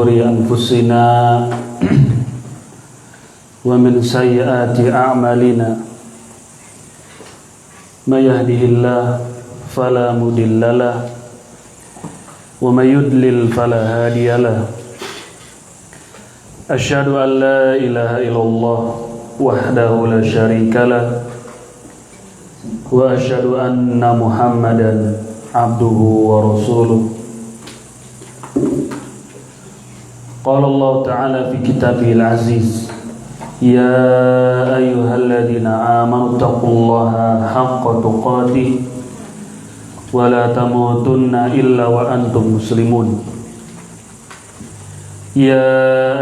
أنفسنا ومن سيئات أعمالنا من يهده الله فلا مضل له ومن يضلل فلا هادي له أشهد أن لا إله إلا الله وحده لا شريك له وأشهد أن محمدا عبده ورسوله قال الله تعالى في كتابه العزيز يا أيها الذين آمنوا اتقوا الله حق تقاته ولا تموتن إلا وأنتم مسلمون يا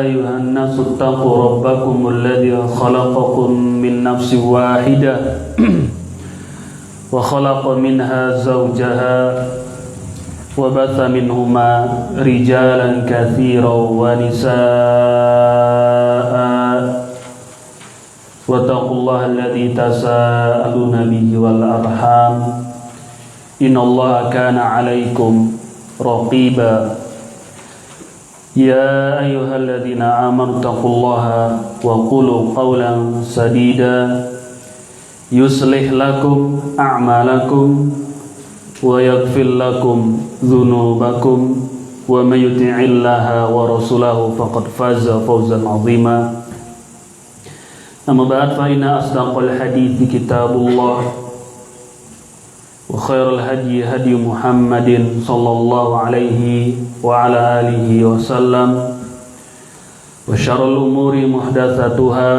أيها الناس اتقوا ربكم الذي خلقكم من نفس واحدة وخلق منها زوجها وبث منهما رجالا كثيرا ونساء واتقوا الله الذي تساءلون به والأرحام إن الله كان عليكم رقيبا يا أيها الذين آمنوا اتقوا الله وقولوا قولا سديدا يصلح لكم أعمالكم ويغفر لكم ذنوبكم ومن يطع الله ورسوله فقد فاز فوزا عظيما أما بعد فإن أصدق الحديث كتاب الله وخير الهدي هدي محمد صلى الله عليه وعلى آله وسلم وشر الأمور محدثاتها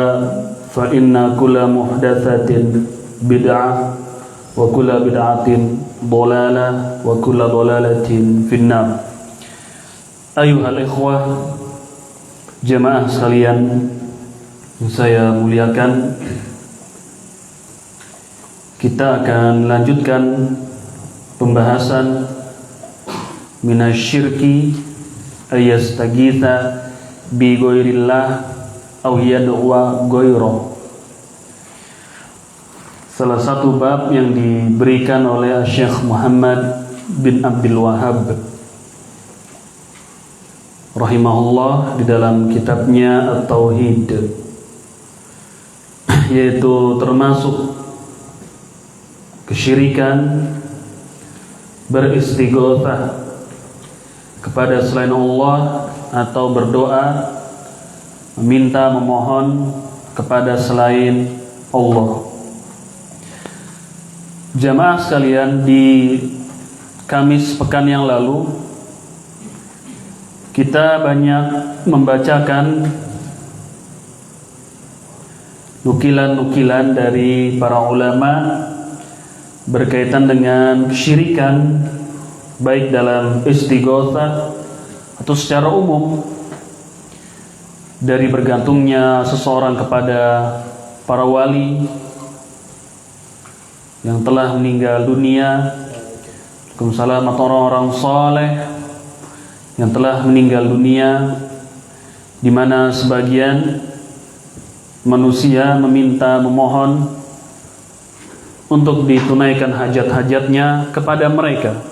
فإن كل محدثة بدعة وكل بدعة ضلالة وكل ضلالة في النار. أيها الإخوة jemaah sekalian yang saya muliakan, kita akan lanjutkan pembahasan minasyirki ayastagitha bi ghairillah aw yad'wa ghairah. Salah satu bab yang diberikan oleh Syekh Muhammad bin Abdul Wahhab rahimahullah di dalam kitabnya At-Tauhid, yaitu termasuk kesyirikan beristighotsah kepada selain Allah atau berdoa meminta memohon kepada selain Allah. Jamaah sekalian, di Kamis pekan yang lalu kita banyak membacakan nukilan-nukilan dari para ulama berkaitan dengan kesyirikan, baik dalam istighotsah atau secara umum, dari bergantungnya seseorang kepada para wali yang telah meninggal dunia, Waalaikumsalam, atau orang-orang saleh yang telah meninggal dunia, di mana sebagian manusia meminta memohon untuk ditunaikan hajat-hajatnya kepada mereka,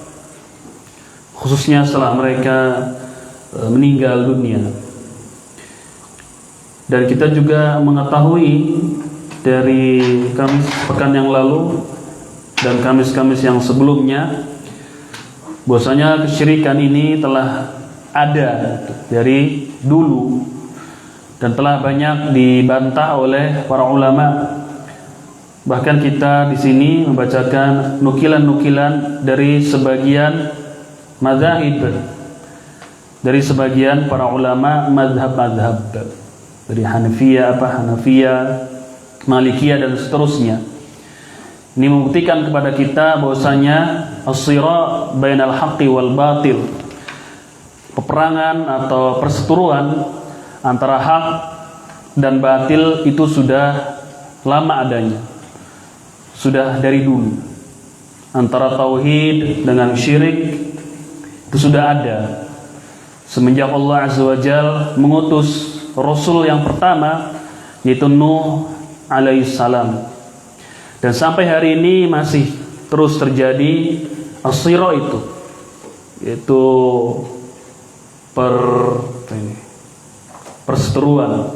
khususnya setelah mereka meninggal dunia. Dan kita juga mengetahui dari Kamis pekan yang lalu dan Kamis-Kamis yang sebelumnya bahwasanya kesyirikan ini telah ada dari dulu dan telah banyak dibantah oleh para ulama. Bahkan kita di sini membacakan nukilan-nukilan dari sebagian mazhab, dari sebagian para ulama mazhab-mazhab, dari Hanafiyah, Malikiyah dan seterusnya. Ini membuktikan kepada kita bahwasanya as-sira bainal haqqi wal batil, peperangan atau perseteruan antara hak dan batil itu sudah lama adanya, sudah dari dulu. Antara tauhid dengan syirik itu sudah ada semenjak Allah Azza wa Jalla mengutus Rasul yang pertama, yaitu Nuh alaihissalam. Dan sampai hari ini masih terus terjadi as-sira itu, yaitu perseteruan,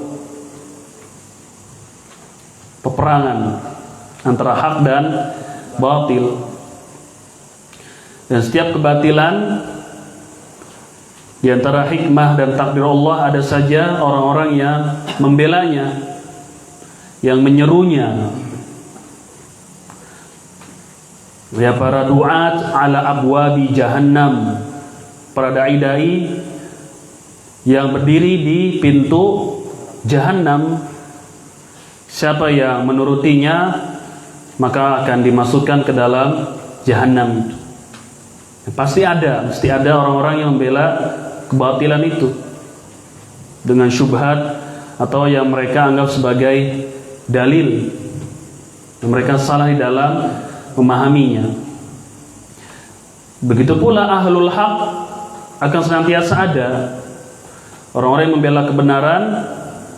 peperangan antara hak dan batil. Dan setiap kebatilan, di antara hikmah dan takdir Allah ada saja orang-orang yang membelanya, yang menyerunya. Ya para duat ala abwabi jahannam, para dai-dai yang berdiri di pintu jahannam. Siapa yang menurutinya maka akan dimasukkan ke dalam jahannam itu. Pasti ada orang-orang yang membela kebatilan itu dengan syubhat atau yang mereka anggap sebagai dalil, yang mereka salah di dalam memahaminya. Begitu pula ahlul haq akan senantiasa ada. Orang-orang yang membela kebenaran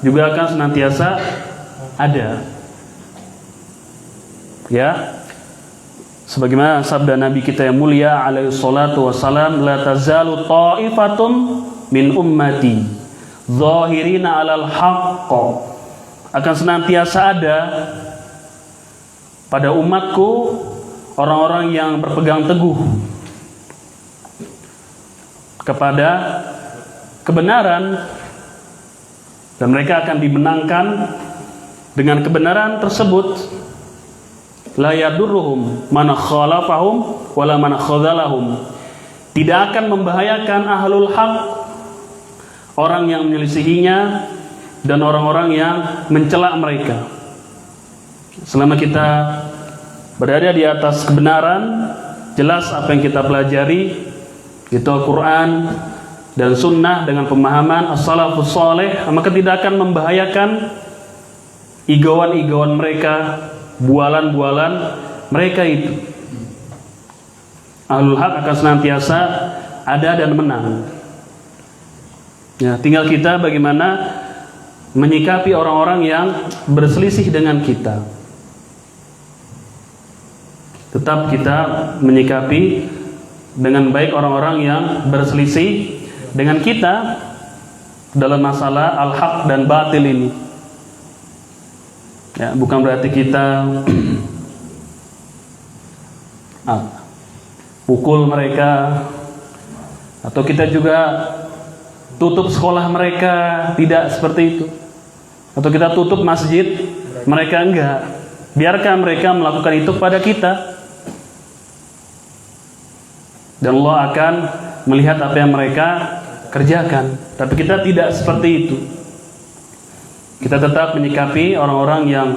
juga akan senantiasa ada. Ya, sebagaimana sabda Nabi kita yang mulia alaihi salatu wassalam, la tazalu ta'ifatum min ummati zahirina 'alal haqq, akan senantiasa ada pada umatku orang-orang yang berpegang teguh kepada kebenaran, dan mereka akan dimenangkan dengan kebenaran tersebut. La yadurruhum man khalafahum wala man khadzalahum, tidak akan membahayakan ahlul haq, orang yang menyelisihinya dan orang-orang yang mencela mereka. Selama kita berada di atas kebenaran, jelas apa yang kita pelajari itu Al-Quran dan Sunnah dengan pemahaman as-salafus saleh, maka tidak akan membahayakan igauan-igauan mereka, bualan-bualan mereka itu. Ahlul haq akan senantiasa ada dan menang. Ya, tinggal kita bagaimana menyikapi orang-orang yang berselisih dengan kita. Tetap kita menyikapi dengan baik orang-orang yang berselisih dengan kita dalam masalah al-haq dan batil ini. Ya, bukan berarti kita pukul mereka atau kita juga tutup sekolah mereka, tidak seperti itu. Atau kita tutup masjid mereka, enggak. Biarkan mereka melakukan itu pada kita, dan Allah akan melihat apa yang mereka kerjakan. Tapi kita tidak seperti itu. Kita tetap menyikapi orang-orang yang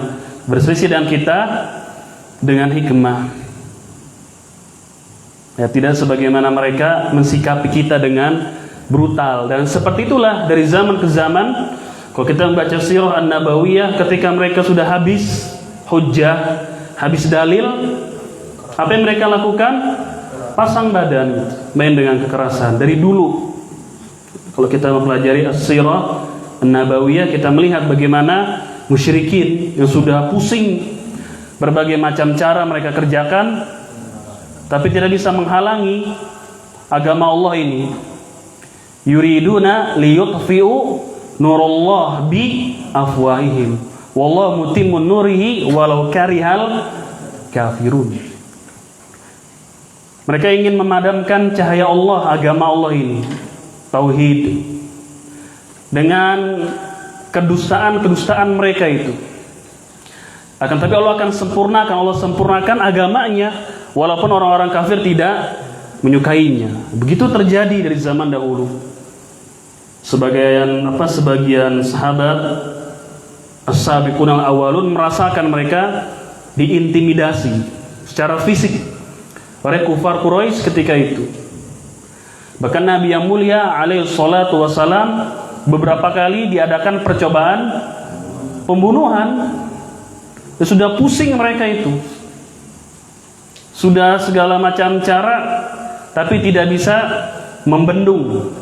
berselisih dengan kita dengan hikmah. Ya, tidak sebagaimana mereka mensikapi kita dengan brutal. Dan seperti itulah dari zaman ke zaman. Kalau kita membaca sirah an-nabawiyah, ketika mereka sudah habis hujjah, habis dalil, apa yang mereka lakukan? Pasang badan, main dengan kekerasan. Dari dulu, kalau kita mempelajari as-sirah an-nabawiyah, kita melihat bagaimana musyrikin yang sudah pusing berbagai macam cara mereka kerjakan, tapi tidak bisa menghalangi agama Allah ini. Yuriduna liyutfi'u nurullah bi afwahihim wallahu mutimmun nurihi walau karihal kafirun. Mereka ingin memadamkan cahaya Allah, agama Allah ini, tauhid, dengan kedustaan mereka itu. Akan tapi Allah akan sempurnakan agamanya, walaupun orang-orang kafir tidak menyukainya. Begitu terjadi dari zaman dahulu. Sebagian sahabat as-sabiqun al-awwalun merasakan mereka diintimidasi secara fisik oleh kufar Quraisy ketika itu. Bahkan Nabi yang mulia alaihi salatu wassalam beberapa kali diadakan percobaan pembunuhan. Sudah pusing mereka itu, sudah segala macam cara, tapi tidak bisa membendung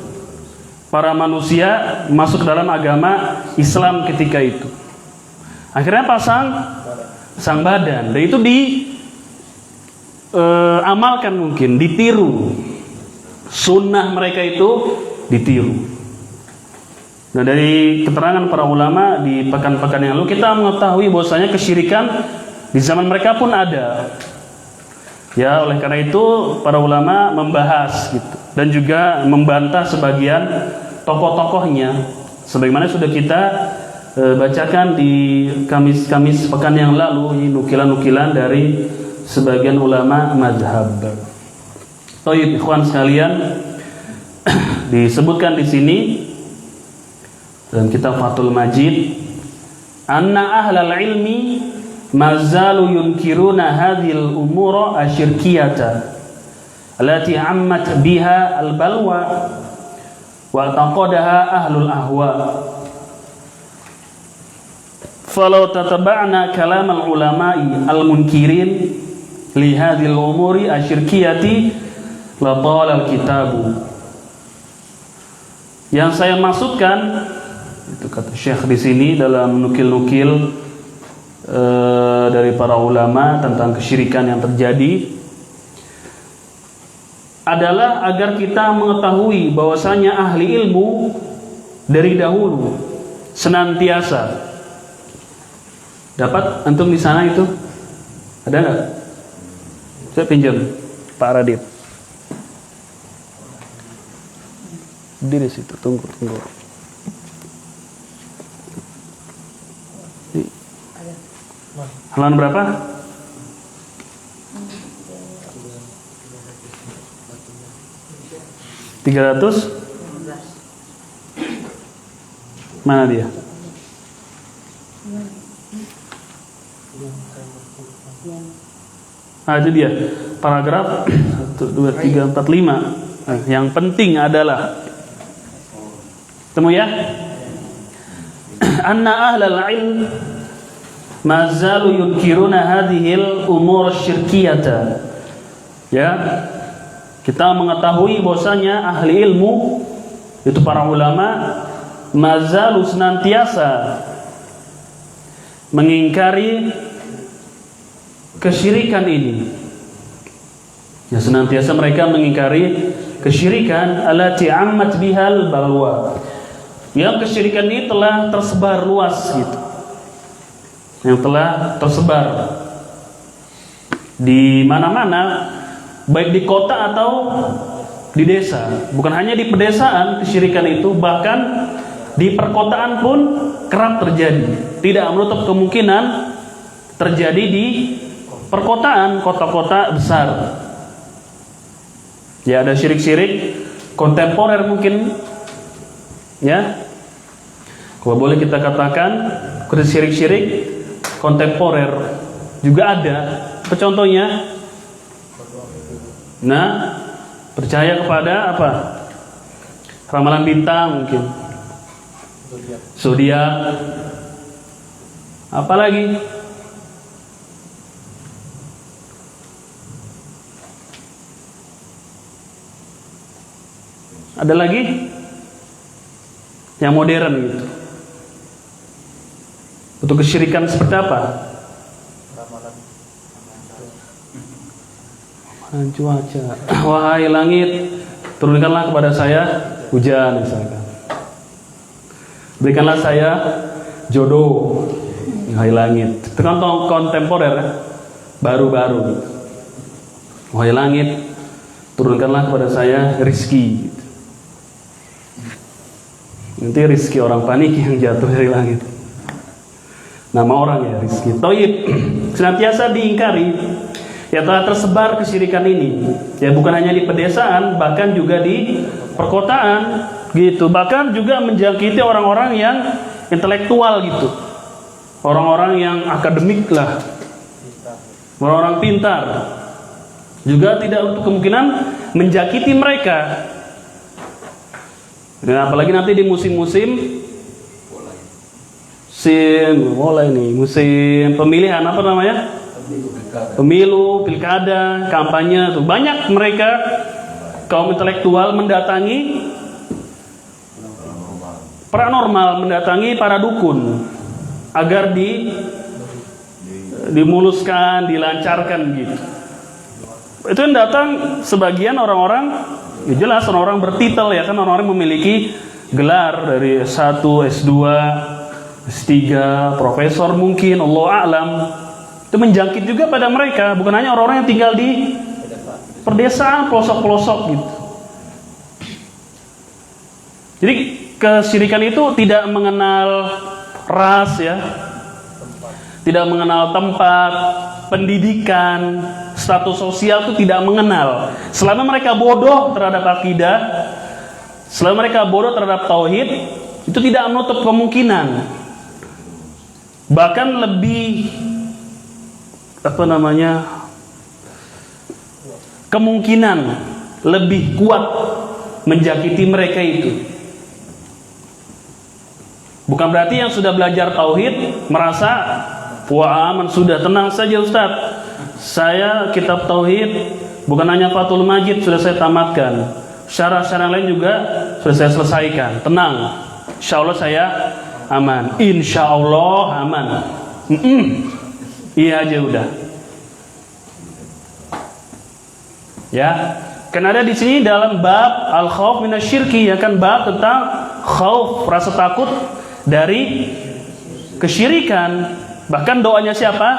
para manusia masuk ke dalam agama Islam ketika itu. Akhirnya pasang badan, dan itu amalkan, mungkin ditiru. Sunnah mereka itu ditiru. Nah, dari keterangan para ulama di pekan-pekan yang lalu kita mengetahui bahwasanya kesyirikan di zaman mereka pun ada. Ya, oleh karena itu para ulama membahas gitu dan juga membantah sebagian tokoh-tokohnya sebagaimana sudah kita bacakan di Kamis pekan yang lalu, ini nukilan-nukilan dari sebagian ulama mazhab. Baik, ikhwan sekalian, disebutkan di sini dalam kitab Fathul Majid, anna ahlal ilmi mazalu yunkiruna hadhil umura asyirkiyata allati ammat biha al-balwa wa taqadaha ahlul ahwa. Falau tataba'na kalam al-ulama'i al-munkirin li hadhil umuri asyirkiyati la tala al-kitabu. Yang saya maksudkan itu kata Syekh di sini dalam nukil-nukil dari para ulama tentang kesyirikan yang terjadi adalah agar kita mengetahui bahwasanya ahli ilmu dari dahulu senantiasa. Dapat antum di sana itu? Ada nggak? Saya pinjam Pak Radit. Di situ, tunggu. Halaman berapa? (300) Mana dia? Itu dia. Paragraf 1, 2, 3, 4, 5. Yang penting adalah temu ya. Anna ahlal ilm mazalu yunkiruna hadhil umur syirkiyata. Ya, kita mengetahui bahwasanya ahli ilmu itu para ulama mazalu senantiasa mengingkari kesyirikan ini. Ya, senantiasa mereka mengingkari kesyirikan allati ammat bihal balwa. Yang kesyirikan ini telah tersebar luas gitu. Yang telah tersebar di mana-mana, baik di kota atau di desa. Bukan hanya di pedesaan kesyirikan itu, bahkan di perkotaan pun kerap terjadi. Tidak menutup kemungkinan terjadi di perkotaan, kota-kota besar. Ya, ada syirik-syirik kontemporer mungkin. Ya, kalau boleh kita katakan syirik-syirik kontemporer juga ada. Apa contohnya? Nah, percaya kepada apa? Ramalan bintang mungkin. Zodiak. Apa lagi? Ada lagi? Yang modern gitu. Untuk kesyirikan seperti apa? Ramalan cuaca. Wahai langit, turunkanlah kepada saya hujan misalkan. Berikanlah saya jodoh. Wahai langit. Itu kan kontemporer, baru-baru. Wahai langit, turunkanlah kepada saya rizki. Nanti rizki orang panik yang jatuh dari langit. Nama orang ya rizki. Thayyib, senantiasa diingkari. Ya, telah tersebar kesyirikan ini. Ya, bukan hanya di pedesaan, bahkan juga di perkotaan gitu. Bahkan juga menjangkiti orang-orang yang intelektual gitu. Orang-orang yang akademik lah. Orang-orang pintar. Juga tidak untuk kemungkinan menjangkiti mereka. Dan apalagi nanti di musim-musim mulai nih musim pemilihan apa namanya? Pemilu, pilkada, kampanye tuh banyak mereka kaum intelektual mendatangi paranormal, mendatangi para dukun agar dimuluskan, dilancarkan gitu. Itu yang datang sebagian orang-orang. Ya jelas orang-orang bertitel ya kan, orang-orang memiliki gelar dari S1, S2, S3, profesor mungkin, Allah a'lam. Itu menjangkit juga pada mereka, bukan hanya orang-orang yang tinggal di perdesaan, pelosok-pelosok gitu. Jadi kesyirikan itu tidak mengenal ras ya, tidak mengenal tempat, pendidikan, status sosial itu tidak mengenal. Selama mereka bodoh terhadap akidah, selama mereka bodoh terhadap tauhid, itu tidak menutup kemungkinan. Bahkan lebih kemungkinan lebih kuat menjakiti mereka itu. Bukan berarti yang sudah belajar tauhid merasa wah aman, sudah tenang saja Ustaz. Saya kitab tauhid bukan hanya Fathul Majid sudah saya tamatkan, syarah-syarah lain juga sudah saya selesaikan. Tenang, insya Allah saya aman. Insya Allah aman. Iya aja udah. Ya, kan ada di sini dalam bab al-khauf minasyirki, ya kan, bab tentang khauf, rasa takut dari kesyirikan. Bahkan doanya siapa?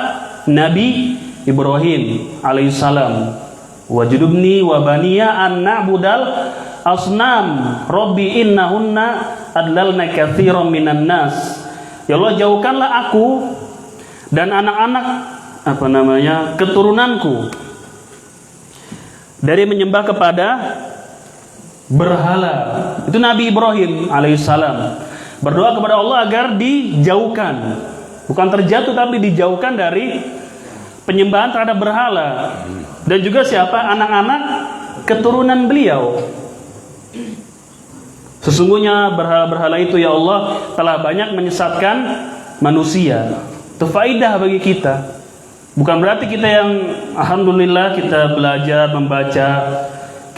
Nabi Ibrahim alaihissalam. Wajudubni wa baniya an na'budal asnam rabbi innahunna adlalna katsiran minan nas. Ya Allah, jauhkanlah aku dan anak-anak keturunanku dari menyembah kepada berhala. Itu Nabi Ibrahim alaihissalam berdoa kepada Allah agar dijauhkan, bukan terjatuh tapi dijauhkan dari penyembahan terhadap berhala. Dan juga siapa? Anak-anak keturunan beliau. Sesungguhnya berhala-berhala itu ya Allah telah banyak menyesatkan manusia. Itu faidah bagi kita. Bukan berarti kita yang alhamdulillah kita belajar membaca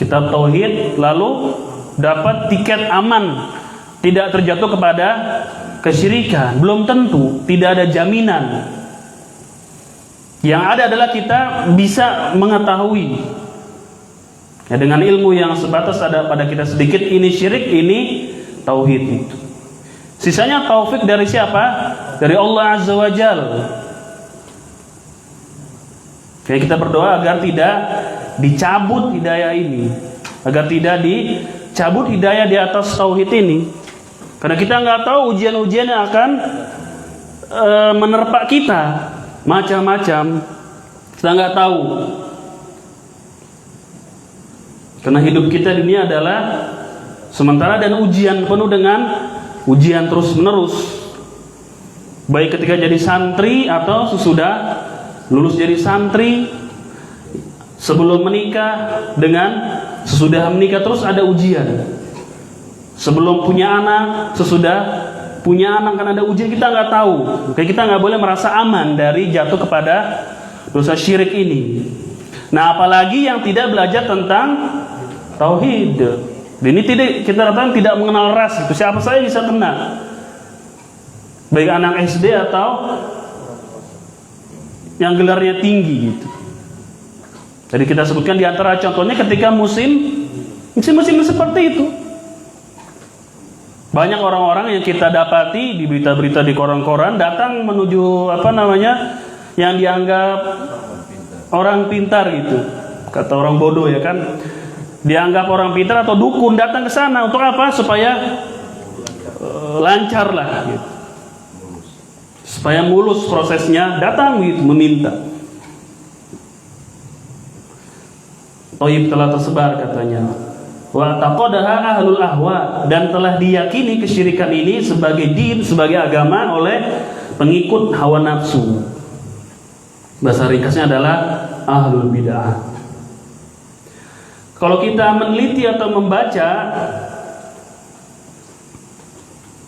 kitab tauhid lalu dapat tiket aman, tidak terjatuh kepada kesyirikan. Belum tentu, tidak ada jaminan. Yang ada adalah kita bisa mengetahui ya, dengan ilmu yang sebatas ada pada kita sedikit, ini syirik, ini tauhid itu. Sisanya taufik dari siapa? Dari Allah Azza wa Jalla. Kayak kita berdoa agar tidak dicabut hidayah ini, agar tidak dicabut hidayah di atas tauhid ini. Karena kita nggak tahu ujian-ujian yang akan menerpa kita, macam-macam. Kita nggak tahu. Karena hidup kita di dunia adalah sementara dan ujian, penuh dengan ujian terus-menerus. Baik ketika jadi santri atau sesudah lulus jadi santri, sebelum menikah dengan sesudah menikah, terus ada ujian. Sebelum punya anak, sesudah punya anak kan ada ujian, kita nggak tahu. Kayak kita nggak boleh merasa aman dari jatuh kepada dosa syirik ini. Nah, apalagi yang tidak belajar tentang tauhid. Ini tidak, kita katakan tidak mengenal ras. Itu siapa saja bisa kena. Baik anak SD atau yang gelarnya tinggi gitu. Jadi kita sebutkan di antara contohnya ketika musim seperti itu. Banyak orang-orang yang kita dapati di berita-berita di koran-koran datang menuju yang dianggap orang pintar gitu. Kata orang bodoh ya kan. Dianggap orang pintar atau dukun datang ke sana untuk apa? Supaya lancar lah gitu. Supaya mulus prosesnya, datang gitu meminta. Thayyib telah tersebar katanya. Wa taqadaha ahlul ahwa, dan telah diyakini kesyirikan ini sebagai din, sebagai agama oleh pengikut hawa nafsu. Bahasa ringkasnya adalah ahlul bid'ah. Kalau kita meneliti atau membaca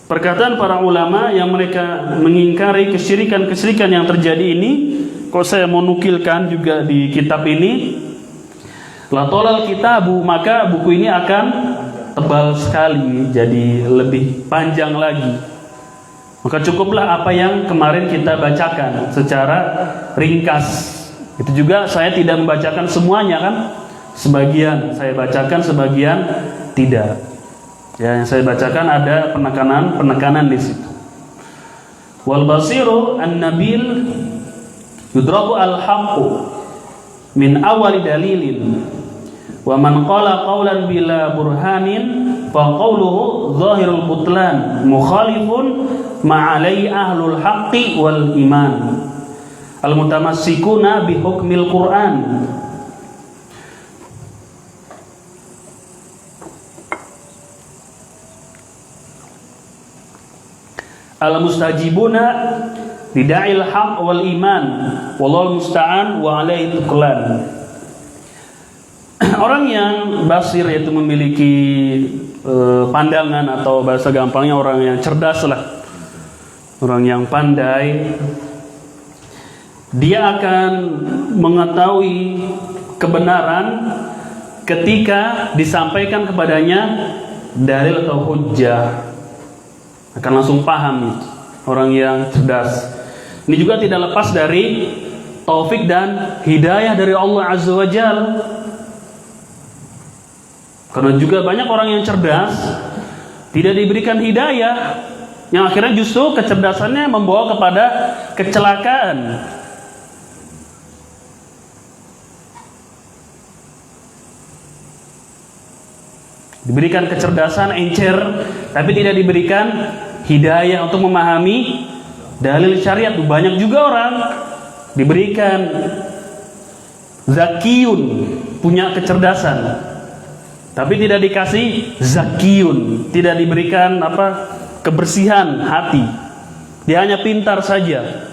perkataan para ulama yang mereka mengingkari kesyirikan-kesyirikan yang terjadi ini, kalau saya mau nukilkan juga di kitab ini, la tolal kitabu, maka buku ini akan tebal sekali, jadi lebih panjang lagi. Maka cukuplah apa yang kemarin kita bacakan secara ringkas. Itu juga saya tidak membacakan semuanya kan, sebagian saya bacakan, sebagian tidak. Ya, yang saya bacakan ada penekanan di situ. Wal basiru an-nabil yudrabu al-haqqu min awali dalilin wa man qala qawlan bila burhanin fa qawluhu zahirul butlan mukhalifun ma'alai ahlul haqqi wal iman al-mutamassikuna bi hukmil Qur'an. Al-mustajibuna lida'il haq wal iman wallahu musta'an wa alaihi tuklan. Orang yang basir, yaitu memiliki pandangan, atau bahasa gampangnya orang yang cerdas lah, orang yang pandai, dia akan mengetahui kebenaran ketika disampaikan kepadanya dalil atau hujjah, akan langsung paham itu. Orang yang cerdas ini juga tidak lepas dari taufik dan hidayah dari Allah Azza wa Jalla. Karena juga banyak orang yang cerdas tidak diberikan hidayah, yang akhirnya justru kecerdasannya membawa kepada kecelakaan. Diberikan kecerdasan encer, tapi tidak diberikan hidayah untuk memahami dalil syariat. Banyak juga orang diberikan zakiyun, punya kecerdasan, tapi tidak dikasih zakiyun, tidak diberikan kebersihan hati. Dia hanya pintar saja.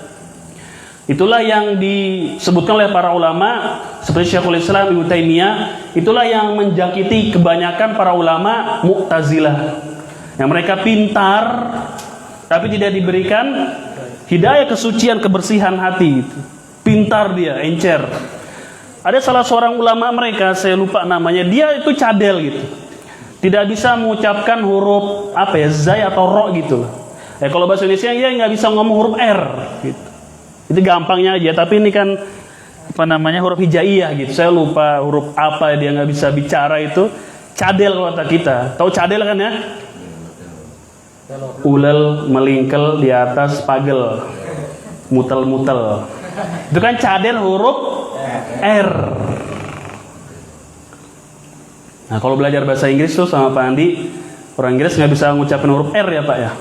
Itulah yang disebutkan oleh para ulama seperti Syekhul Islam Ibnu Taimiyah. Itulah yang menjakiti kebanyakan para ulama Mu'tazilah, yang mereka pintar tapi tidak diberikan hidayah, kesucian, kebersihan hati. Pintar dia, encer. Ada salah seorang ulama mereka, saya lupa namanya, dia itu cadel gitu, tidak bisa mengucapkan huruf zai atau ro gitu. Kalau bahasa Indonesia dia nggak bisa ngomong huruf R gitu. Itu gampangnya aja, tapi ini kan huruf hijaiyah gitu. Saya lupa huruf apa, dia nggak bisa bicara, itu cadel kalau kata kita. Tahu cadel kan ya? Ulel melingkel di atas pagel, mutel-mutel. Itu kan cadel huruf R. Nah, kalau belajar bahasa Inggris tuh sama Pak Andi, orang Inggris nggak bisa mengucapkan huruf R ya Pak ya?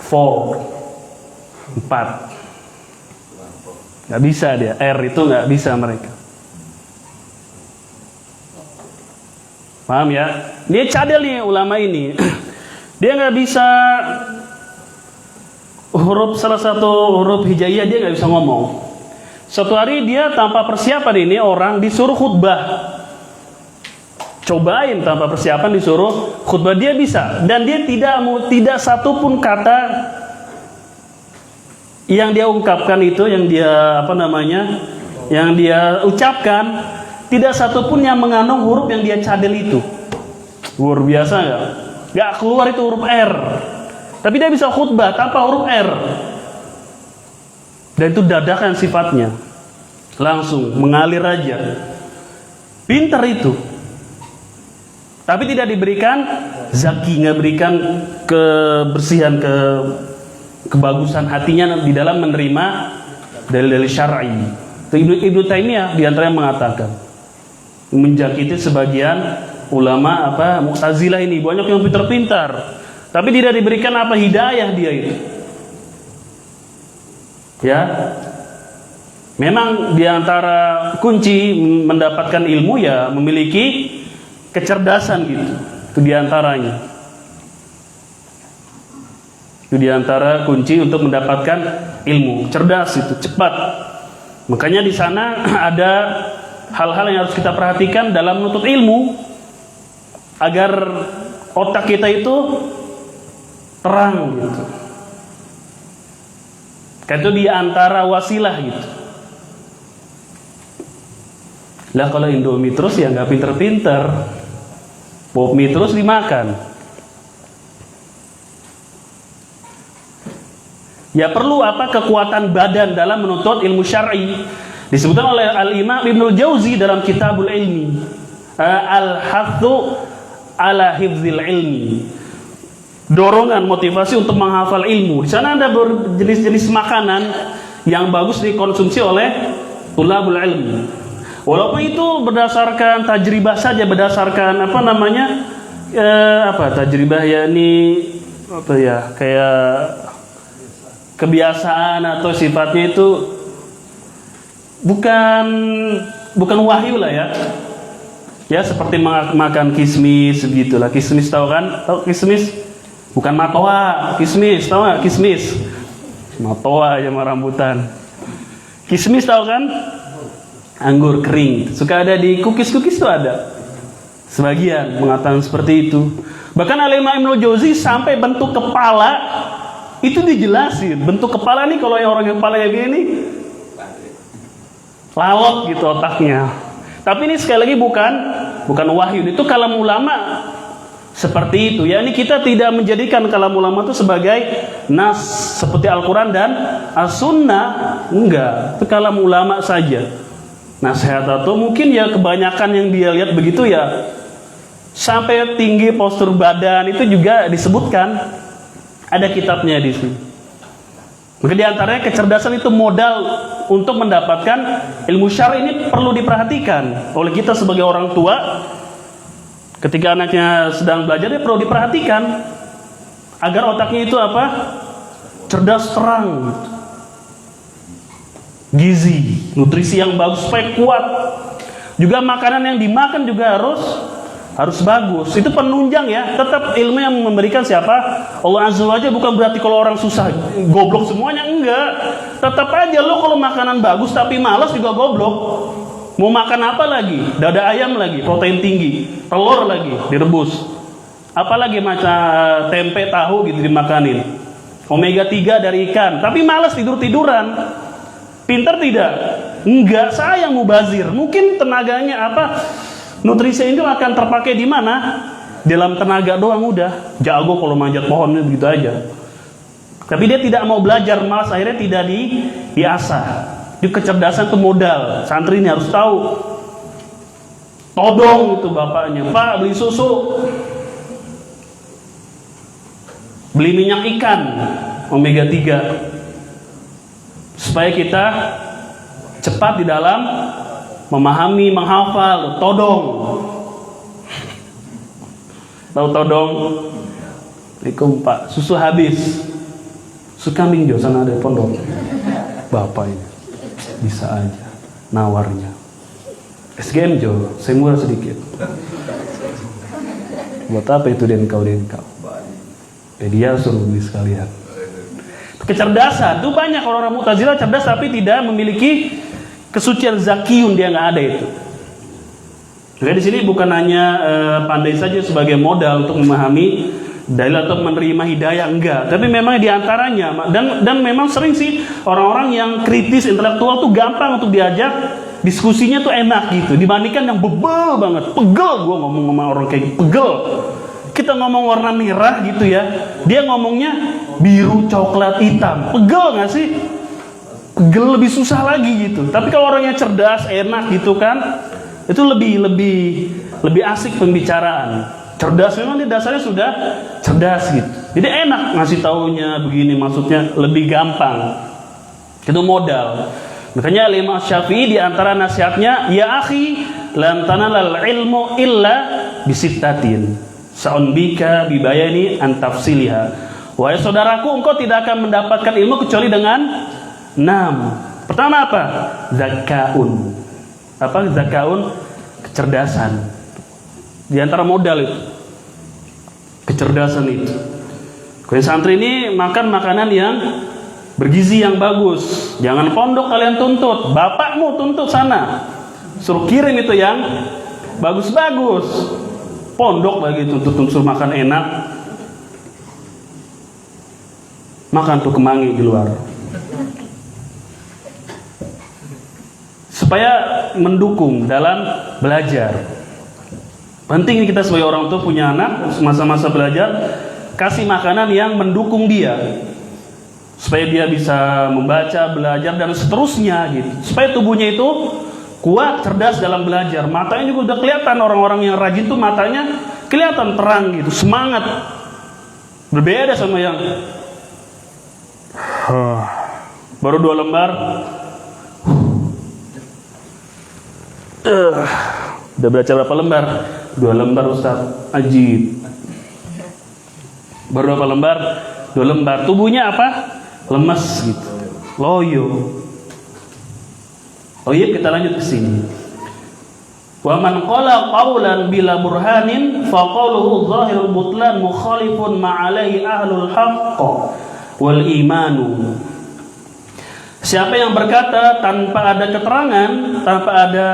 4 nggak bisa dia, R itu nggak bisa mereka. Paham ya? Dia cadel nih ulama ini. Dia nggak bisa salah satu huruf hijaiyah, dia nggak bisa ngomong. Suatu hari dia tanpa persiapan, ini orang disuruh khutbah. Cobain tanpa persiapan disuruh khutbah, dia bisa, dan dia tidak satu pun kata yang dia ungkapkan itu, yang dia yang dia ucapkan, tidak satu pun yang mengandung huruf yang dia cadel itu. Luar biasa nggak? Nggak keluar itu huruf R, tapi dia bisa khutbah tanpa huruf R. Dan itu dadakan sifatnya, langsung mengalir aja. Pintar itu, tapi tidak diberikan zaki, nggak berikan kebersihan, kebagusan hatinya di dalam menerima dalil-dalil syar'i. Ibnu Taimiyah diantaranya mengatakan, menjakiti sebagian ulama Mu'tazilah ini, banyak yang pintar-pintar tapi tidak diberikan hidayah dia itu. Ya, memang diantara kunci mendapatkan ilmu ya memiliki kecerdasan gitu. Itu diantaranya. Itu diantara kunci untuk mendapatkan ilmu. Cerdas itu, cepat. Makanya di sana ada hal-hal yang harus kita perhatikan dalam menuntut ilmu, agar otak kita itu terang gitu. Kayak itu diantara wasilah gitu. Lah kalau Indomie terus ya nggak pinter-pinter, pop mie terus dimakan. Ya perlu kekuatan badan dalam menuntut ilmu syar'i. Disebutkan oleh Al-Imam Ibnul Jauzi dalam Kitabul Ilmi, Al-Hathu ala hifzil ilmi. dorongan motivasi untuk menghafal ilmu. Di sana ada jenis-jenis makanan yang bagus dikonsumsi oleh tulabul ilmi. Walaupun itu berdasarkan tajribah saja, berdasarkan tajribah kayak kebiasaan atau sifatnya itu bukan wahyu lah ya. Ya seperti makan kismis begitulah. Kismis tahu kan? Tahu kismis? Bukan matoa, kismis, tahu nggak kismis? Matoa aja sama rambutan. Kismis tahu kan? Anggur kering. Suka ada di cookies tuh ada. Sebagian mengatakan seperti itu. Bahkan Al-Imam Ibnu Jauzi sampai bentuk kepala itu dijelasin. Bentuk kepala nih kalau yang orang yang kepalanya begini lalot gitu otaknya. Tapi ini sekali lagi bukan wahyu. Itu kalam ulama seperti itu. Ya, ini kita tidak menjadikan kalam ulama itu sebagai nas seperti Al-Quran dan As-Sunnah. Enggak, itu kalam ulama saja. Nasihat atau mungkin ya kebanyakan yang dia lihat begitu ya. Sampai tinggi postur badan itu juga disebutkan. Ada kitabnya di sini. Maka di antaranya kecerdasan itu modal untuk mendapatkan ilmu syar'i. Ini perlu diperhatikan oleh kita sebagai orang tua. Ketika anaknya sedang belajar, dia perlu diperhatikan agar otaknya itu cerdas, terang, gizi, nutrisi yang bagus supaya kuat. Juga makanan yang dimakan juga harus bagus. Itu penunjang ya. Tetap ilmu yang memberikan siapa? Allah Azza wa Jalla. Bukan berarti kalau orang susah goblok semuanya, enggak. Tetap aja lo kalau makanan bagus tapi malas juga goblok. Mau makan apa lagi? Dada ayam lagi, protein tinggi, telur lagi direbus. Apalagi macam tempe tahu gitu dimakanin. Omega 3 dari ikan, tapi malas tiduran. Pintar tidak? Enggak, sayang mubazir. Mungkin tenaganya nutrisi itu akan terpakai di mana? Dalam tenaga doang udah. Jago kalau manjat pohon begitu aja. Tapi dia tidak mau belajar, malas akhirnya tidak diasah. Di kecerdasan itu modal. Santri ini harus tahu. Todong itu bapaknya, Pak beli susu, beli minyak ikan omega 3 supaya kita cepat di dalam memahami, menghafal. Todong. Tahu todong? Assalamualaikum Pak, susu habis. Susu kambing jo sana ada pondok. Bapak ini bisa aja nawarnya. SGM jo, saya murah sedikit. Buat apa itu denkau? Dia suruh beli sekalian. Kecerdasan itu banyak orang-orang Mu'tazilah cerdas tapi tidak memiliki kesucian zakiyun, dia nggak ada itu. Jadi di sini bukan hanya pandai saja sebagai modal untuk memahami dalil atau menerima hidayah, enggak. Tapi memang diantaranya dan memang sering sih orang-orang yang kritis intelektual tuh gampang untuk diajak diskusinya tuh enak gitu dibandingkan yang bebel banget, pegel. Gue ngomong sama orang kayak gitu, pegel. Kita ngomong warna merah gitu ya, dia ngomongnya biru, coklat, hitam, pegel nggak sih? Pegel, lebih susah lagi gitu. Tapi kalau orangnya cerdas, enak gitu kan, itu lebih asik pembicaraan. Cerdas memang di dasarnya sudah cerdas gitu. Jadi enak ngasih taunya begini, maksudnya lebih gampang. Itu modal. Makanya Imam Syafi'i di antara nasihatnya, ya akhi, lan tanalal ilmu illa bisittatin. Sa'unbika bibayani an tafsiliha. Wahai saudaraku, engkau tidak akan mendapatkan ilmu kecuali dengan 6. Pertama apa? Zakaun. Apa zakaun? Kecerdasan. Di antara modal itu kecerdasan itu. Kalian santri ini makan makanan yang bergizi yang bagus. Jangan pondok kalian tuntut, bapakmu tuntut sana, suruh kirim itu yang bagus-bagus. Pondok lagi tuntut suruh makan enak, makan tuh kemangi di luar. Supaya mendukung dalam belajar. Penting kita sebagai orang tua punya anak masa-masa belajar, kasih makanan yang mendukung dia supaya dia bisa membaca, belajar dan seterusnya gitu. Supaya tubuhnya itu kuat, cerdas dalam belajar. Matanya juga udah kelihatan, orang-orang yang rajin tuh matanya kelihatan terang gitu, semangat. Berbeda sama yang baru 2 lembar. Udah baca berapa lembar? 2 lembar Ustaz. Ajib. Baru berapa lembar? 2 lembar. Tubuhnya apa? Lemas gitu. Loyo. Oh iya, kita lanjut ke sini. Wa man qala qawlan bila burhanin fa qawluhu zahirul butlan mukhalifun ma'alaihi ahlul haqq wal imanu. Siapa yang berkata tanpa ada keterangan, tanpa ada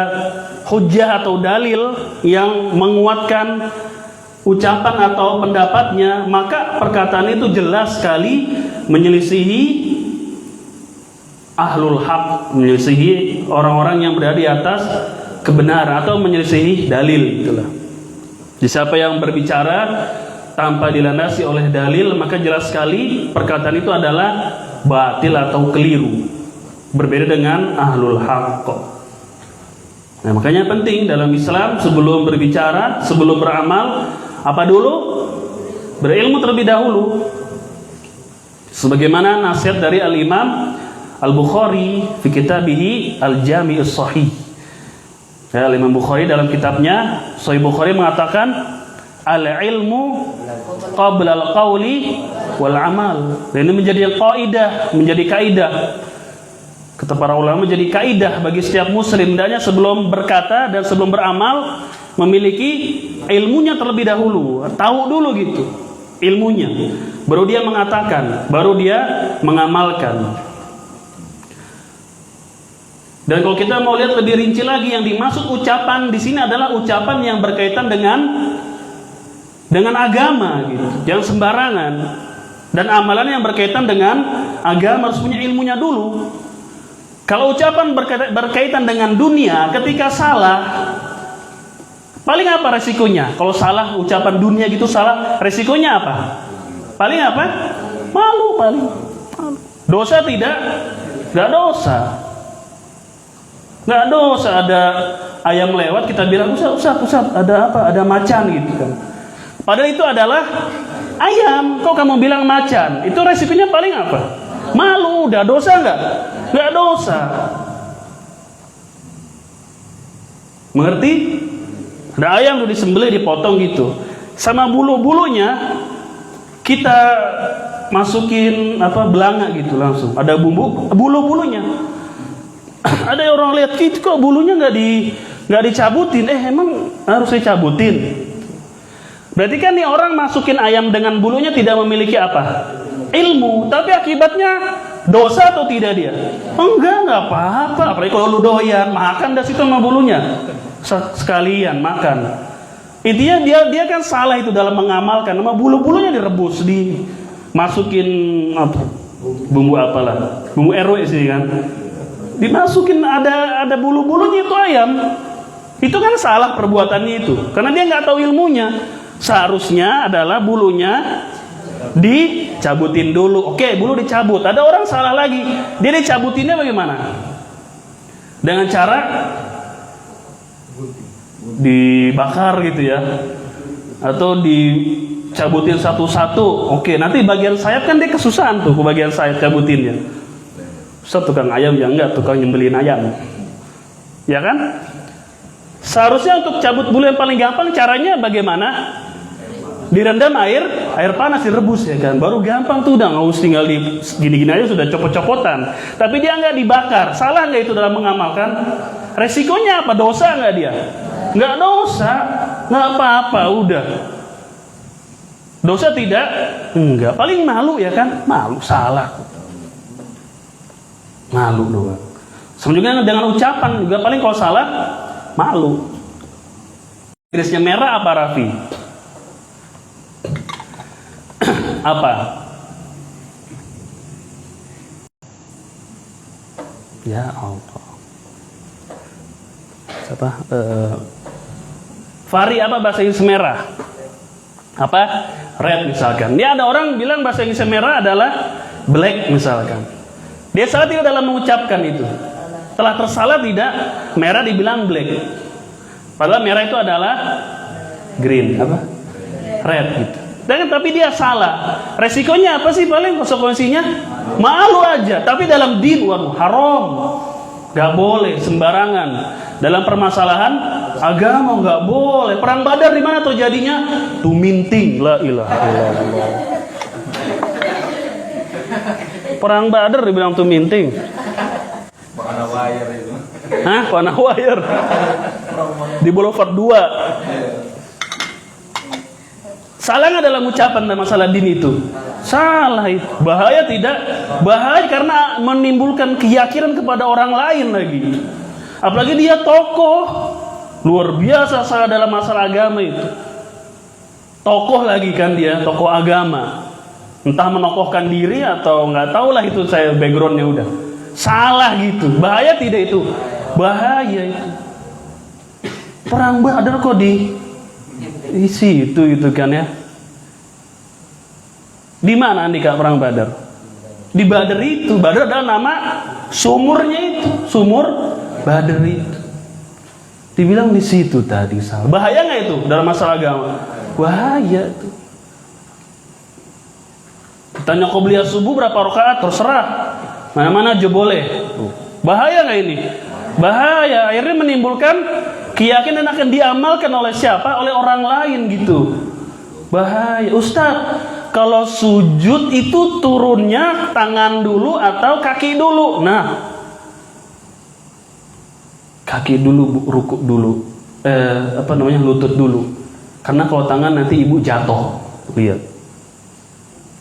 hujjah atau dalil yang menguatkan ucapan atau pendapatnya, maka perkataan itu jelas sekali menyelisihi ahlul haq, menyelisihi orang-orang yang berada di atas kebenaran atau menyelisihi dalil, itulah. Jadi siapa yang berbicara tanpa dilandasi oleh dalil, maka jelas sekali perkataan itu adalah batil atau keliru, berbeda dengan ahlul haqq. Nah, makanya penting dalam Islam sebelum berbicara, sebelum beramal, apa dulu? Berilmu terlebih dahulu. Sebagaimana nasihat dari Al-Imam Al-Bukhari fi kitabihi Al-Jami'us Shahih. Ya, Imam Bukhari dalam kitabnya Sahih Bukhari mengatakan al-ilmu qabla al-qawli wal amal. Dan ini menjadi kaidah, menjadi kaidah. Kata para ulama menjadi kaidah bagi setiap muslim, hendaknya sebelum berkata dan sebelum beramal memiliki ilmunya terlebih dahulu, tahu dulu gitu ilmunya, baru dia mengatakan, baru dia mengamalkan. Dan kalau kita mau lihat lebih rinci lagi, yang dimaksud ucapan di sini adalah ucapan yang berkaitan dengan agama gitu, jangan sembarangan. Dan amalan yang berkaitan dengan agama harus punya ilmunya dulu. Kalau ucapan berkaitan dengan dunia, ketika salah, paling apa resikonya? Kalau salah ucapan dunia gitu salah, resikonya apa? Paling apa? Malu paling. Dosa tidak? Gak dosa. Gak dosa ada ayam lewat kita bilang usap ada apa? Ada macan gitu kan. Padahal itu adalah ayam. Kok kamu bilang macan? Itu resikonya paling apa? Malu. Udah dosa nggak? Nggak dosa. Mengerti? Ada ayam udah disembelih, dipotong gitu. Sama bulu-bulunya kita masukin belanga gitu langsung. Ada bulu-bulunya. Ada orang lihat gitu kok bulunya nggak dicabutin. Emang harus dicabutin? Berarti kan nih orang masukin ayam dengan bulunya tidak memiliki apa? Ilmu. Tapi akibatnya dosa atau tidak dia? Enggak apa-apa. Apalagi kalau lu doyan makan dari situ sama bulunya. Sekalian makan. Intinya dia kan salah itu dalam mengamalkan. Sama bulu-bulunya direbus, dimasukin bumbu apalah, bumbu RW sih kan. Dimasukin ada bulu-bulunya itu ayam. Itu kan salah perbuatannya itu. Karena dia nggak tahu ilmunya. Seharusnya adalah bulunya dicabutin dulu. Oke, bulu dicabut. Ada orang salah lagi. Dia dicabutinnya bagaimana? Dengan cara dibakar gitu ya, atau dicabutin satu-satu. Oke, nanti bagian sayap kan dia kesusahan tuh, ke bagian sayap cabutinnya. Tukang ayam ya enggak, tukang nyembelin ayam, ya kan? Seharusnya untuk cabut bulu yang paling gampang caranya bagaimana? Direndam air panas, direbus ya kan, baru gampang tuh, udah nggak usah tinggal di gini-gini aja sudah copot-copotan. Tapi dia nggak dibakar, salah nggak itu dalam mengamalkan? Resikonya apa? Dosa nggak dia? Nggak dosa, nggak apa-apa, udah. Dosa tidak? Enggak, paling malu ya kan? Malu, salah. Malu doang. Sama juga dengan ucapan juga paling kalau salah malu. Garisnya merah apa Raffi? Apa? Ya Allah. Siapa? Fari apa bahasa Inggris merah? Apa? Red misalkan. Ini ada orang bilang bahasa Inggris merah adalah black misalkan. Dia salah tidak dalam mengucapkan itu. Telah tersalah tidak, merah dibilang black. Padahal merah itu adalah green, apa? Red gitu. Dan tapi dia salah. Resikonya apa sih paling konsekuensinya? Malu aja. Tapi dalam din, waduh, haram. Gak boleh sembarangan. Dalam permasalahan agama gak boleh. Perang Badar di mana terjadinya? Tuminting. La ilaha illallah. Perang Badar dibilang tuminting. Panah wire itu. Hah? Panah wire. Di Boulevard 2. Salah nggak dalam ucapan masalah din itu? Salah itu. Bahaya tidak? Bahaya karena menimbulkan keyakinan kepada orang lain lagi. Apalagi dia tokoh luar biasa salah dalam masalah agama itu. Tokoh lagi kan dia, tokoh agama. Entah menokohkan diri atau nggak tahu lah itu saya backgroundnya udah. Salah gitu. Bahaya tidak itu? Bahaya itu. Perang Badar kok di situ itu kan ya. Di mana nih Kak perang Badar? Di Badar itu. Badar adalah nama sumurnya itu, sumur Badar itu. Dibilang di situ tadi salah. Bahaya nggak itu dalam masalah agama? Bahaya itu. Tanya qobliyah subuh berapa rakaat terserah. Mana-mana aja boleh. Bahaya nggak ini? Bahaya. Akhirnya menimbulkan keyakinan akan diamalkan oleh siapa? Oleh orang lain gitu. Bahaya. Ustaz, kalau sujud itu turunnya tangan dulu atau kaki dulu? Nah, kaki dulu, rukuk dulu. Lutut dulu. Karena kalau tangan nanti ibu jatuh. Lihat.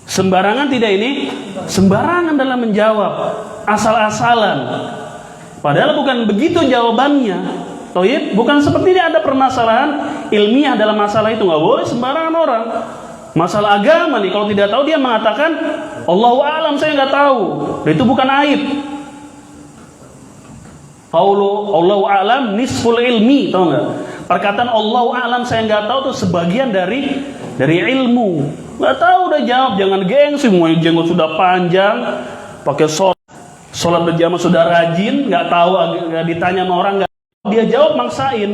Sembarangan tidak ini? Sembarangan dalam menjawab. Asal-asalan. Padahal bukan begitu jawabannya. Toib, bukan seperti ini ada permasalahan ilmiah dalam masalah itu. Nggak boleh sembarangan orang. Masalah agama nih, kalau tidak tahu dia mengatakan Allahu a'lam, saya nggak tahu. Itu bukan aib. Allahu a'lam nisful ilmi, tahu nggak? Perkataan Allahu a'lam saya nggak tahu itu sebagian dari ilmu. Nggak tahu udah jawab, jangan gengsi. Semua jenggot sudah panjang, pakai sholat berjamaah sudah rajin, nggak tahu, nggak ditanya sama orang, nggak dia jawab maksain.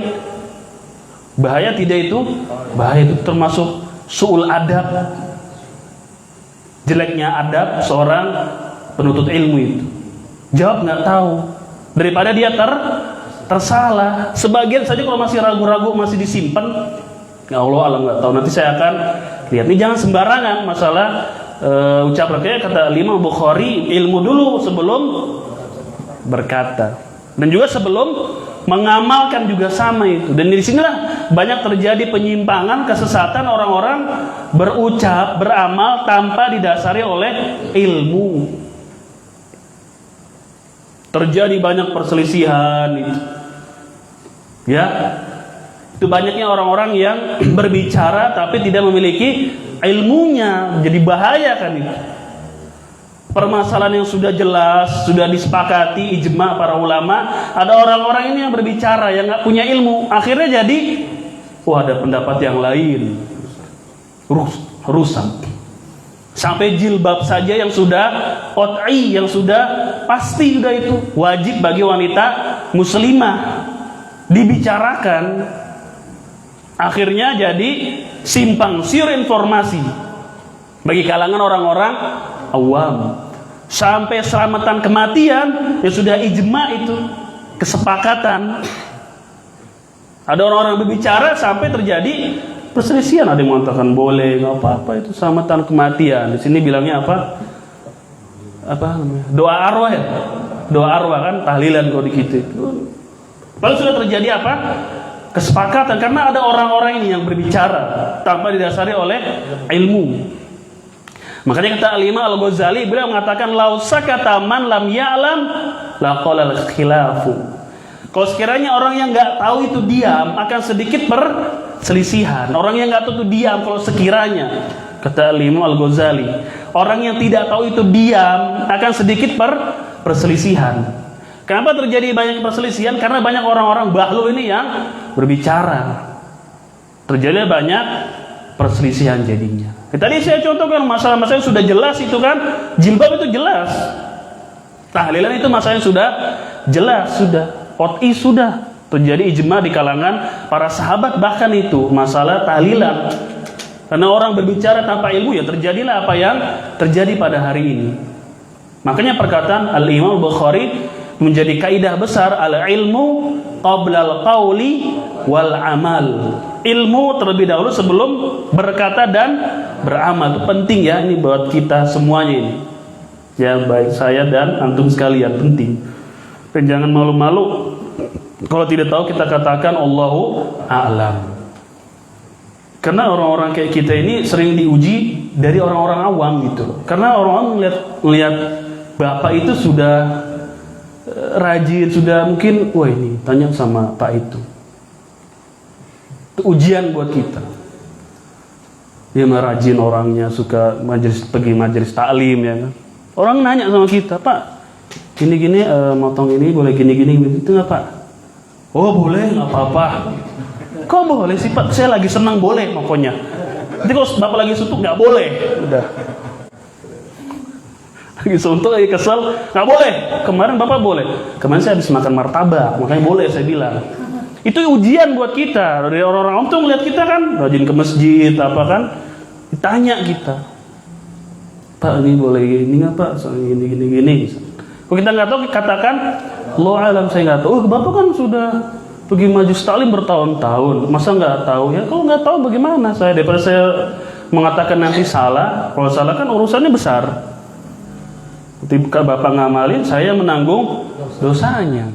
Bahaya tidak itu? Bahaya itu termasuk su'ul adab. Jeleknya adab seorang penuntut ilmu itu. Jawab nggak tahu. Daripada dia tersalah. Sebagian saja kalau masih ragu-ragu, masih disimpan. Ya Allah alam nggak tahu. Nanti saya akan lihat. Ini jangan sembarangan masalah ucapan kata Imam Bukhari, ilmu dulu sebelum berkata. Dan juga sebelum mengamalkan juga sama itu. Dan di sinilah banyak terjadi penyimpangan, kesesatan orang-orang berucap, beramal tanpa didasari oleh ilmu. Terjadi banyak perselisihan itu. Ya. Itu banyaknya orang-orang yang berbicara tapi tidak memiliki ilmunya. Jadi bahaya kan itu. Permasalahan yang sudah jelas, sudah disepakati ijma para ulama, ada orang-orang ini yang berbicara yang nggak punya ilmu, akhirnya jadi ada pendapat yang lain, rusak. Sampai jilbab saja yang sudah qat'i, yang sudah pasti sudah itu wajib bagi wanita muslimah dibicarakan, akhirnya jadi simpang siur informasi bagi kalangan orang-orang awam. Sampai selamatan kematian yang sudah ijma itu kesepakatan. Ada orang-orang berbicara sampai terjadi perselisihan. Ada yang mengatakan boleh, nggak apa-apa itu selamatan kematian. Di sini bilangnya apa? Apa namanya? Doa arwah ya. Doa arwah kan tahlilan kalau di kita. Lalu sudah terjadi apa? Kesepakatan karena ada orang-orang ini yang berbicara tanpa didasari oleh ilmu. Makanya kata Al-Imam Al-Ghazali, beliau mengatakan lau sakata man lam ya'lam laqala al-khilafu. Kalau sekiranya orang yang nggak tahu itu diam, akan sedikit perselisihan. Orang yang nggak tahu itu diam, kalau sekiranya kata Al-Imam Al-Ghazali, orang yang tidak tahu itu diam, akan sedikit perselisihan. Kenapa terjadi banyak perselisihan? Karena banyak orang-orang bahlul ini yang berbicara. Terjadi banyak perselisihan jadinya. Tadi saya contohkan masalah-masalah yang sudah jelas itu kan, jilbab itu jelas, tahlilan itu masalah yang sudah jelas, sudah qat'i, sudah terjadi ijma di kalangan para sahabat bahkan itu masalah tahlilan. Karena orang berbicara tanpa ilmu, ya terjadilah apa yang terjadi pada hari ini. Makanya perkataan Al-Imam Al-Bukhari menjadi kaidah besar, al-ilmu qabla al-qawli wal amal. Ilmu terlebih dahulu sebelum berkata dan beramal. Itu penting ya, ini buat kita semuanya ini. Ya, baik saya dan antum sekalian, penting. Dan jangan malu-malu kalau tidak tahu kita katakan Allahu a'lam. Karena orang-orang kayak kita ini sering diuji dari orang-orang awam gitu. Karena orang-orang melihat bapak itu sudah rajin, sudah mungkin, wah ini tanya sama pak itu. Itu ujian buat kita. Dia rajin orangnya, suka pergi majelis taklim ya kan. Orang nanya sama kita, Pak, gini-gini motong ini boleh gini-gini, itu nggak Pak? Oh boleh, nggak apa-apa. Kok boleh sih Pak? Saya lagi senang, boleh pokoknya. Nanti kalau Bapak lagi suntuk nggak boleh. Udah. Lagi suntuk, lagi kesel, nggak boleh. Kemarin Bapak boleh. Kemarin saya habis makan martabak, makanya boleh saya bilang. Itu ujian buat kita. Dari orang-orang tuh ngeliat kita kan rajin ke masjid apa kan, ditanya kita, Pak ini boleh gini nggak Pak? Soalnya gini. Kalau kita nggak tahu, katakan lo alam, saya nggak tahu. Bapak kan sudah pergi majelis taklim bertahun-tahun, masa nggak tahu ya? Kalau nggak tahu bagaimana saya, daripada saya mengatakan nanti salah. Kalau salah kan urusannya besar. Ketika Bapak ngamalin, saya menanggung dosanya.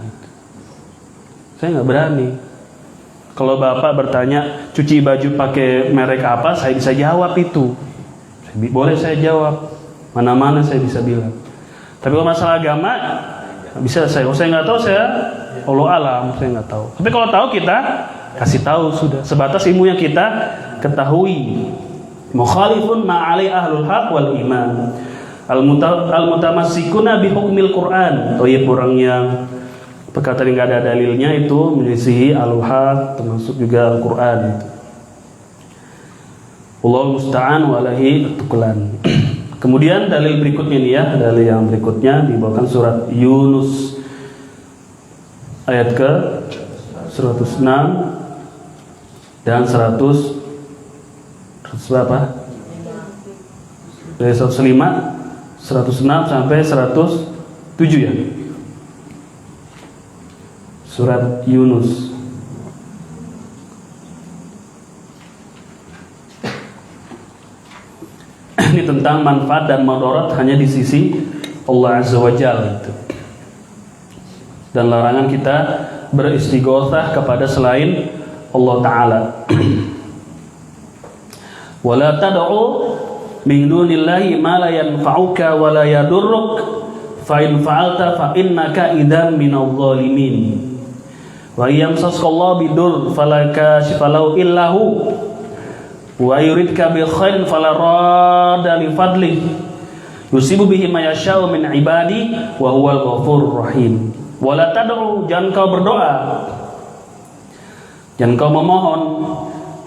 Saya nggak berani. Kalau Bapak bertanya cuci baju pakai merek apa, saya bisa jawab itu. Boleh saya jawab. Mana-mana saya bisa bilang. Tapi kalau masalah agama, bisa saya. Kalau saya nggak tahu, saya Allah alam, saya nggak tahu. Tapi kalau tahu, kita kasih tahu sudah. Sebatas ilmu yang kita ketahui. Mukhalifun ma'alai ahlul haq wal iman. Al-mutamassikuna bihukmil Quran. Toyib orang yang perkataan yang nggak ada dalilnya itu menyisihi ahlul haq, termasuk juga Al-Quran. Wallahu musta'an walahi tukulan. Kemudian dalil berikutnya nih ya, dalil yang berikutnya dibawakan surat Yunus ayat ke 106 dan 100 berapa? Dari 105, 106 sampai 107 ya. Surat Yunus. Ini tentang manfaat dan madarat hanya di sisi Allah Azza wa Jalla itu. Dan larangan kita beristighotsah kepada selain Allah Ta'ala. Wala tad'u min dunillahi ma la yanfa'uka wa la yadurruk fa in fa'alta fa innaka idzan minadh dhalimin. Wa yamsaskallahu bidur fala kashifa lahu illa hu wa yuridka bi khairin fala radda li fadli yusibu bihi ma yasha'u min ibadi wa huwal ghafurur rahim. Wala tad'u, jangan kau berdoa, jangan kau memohon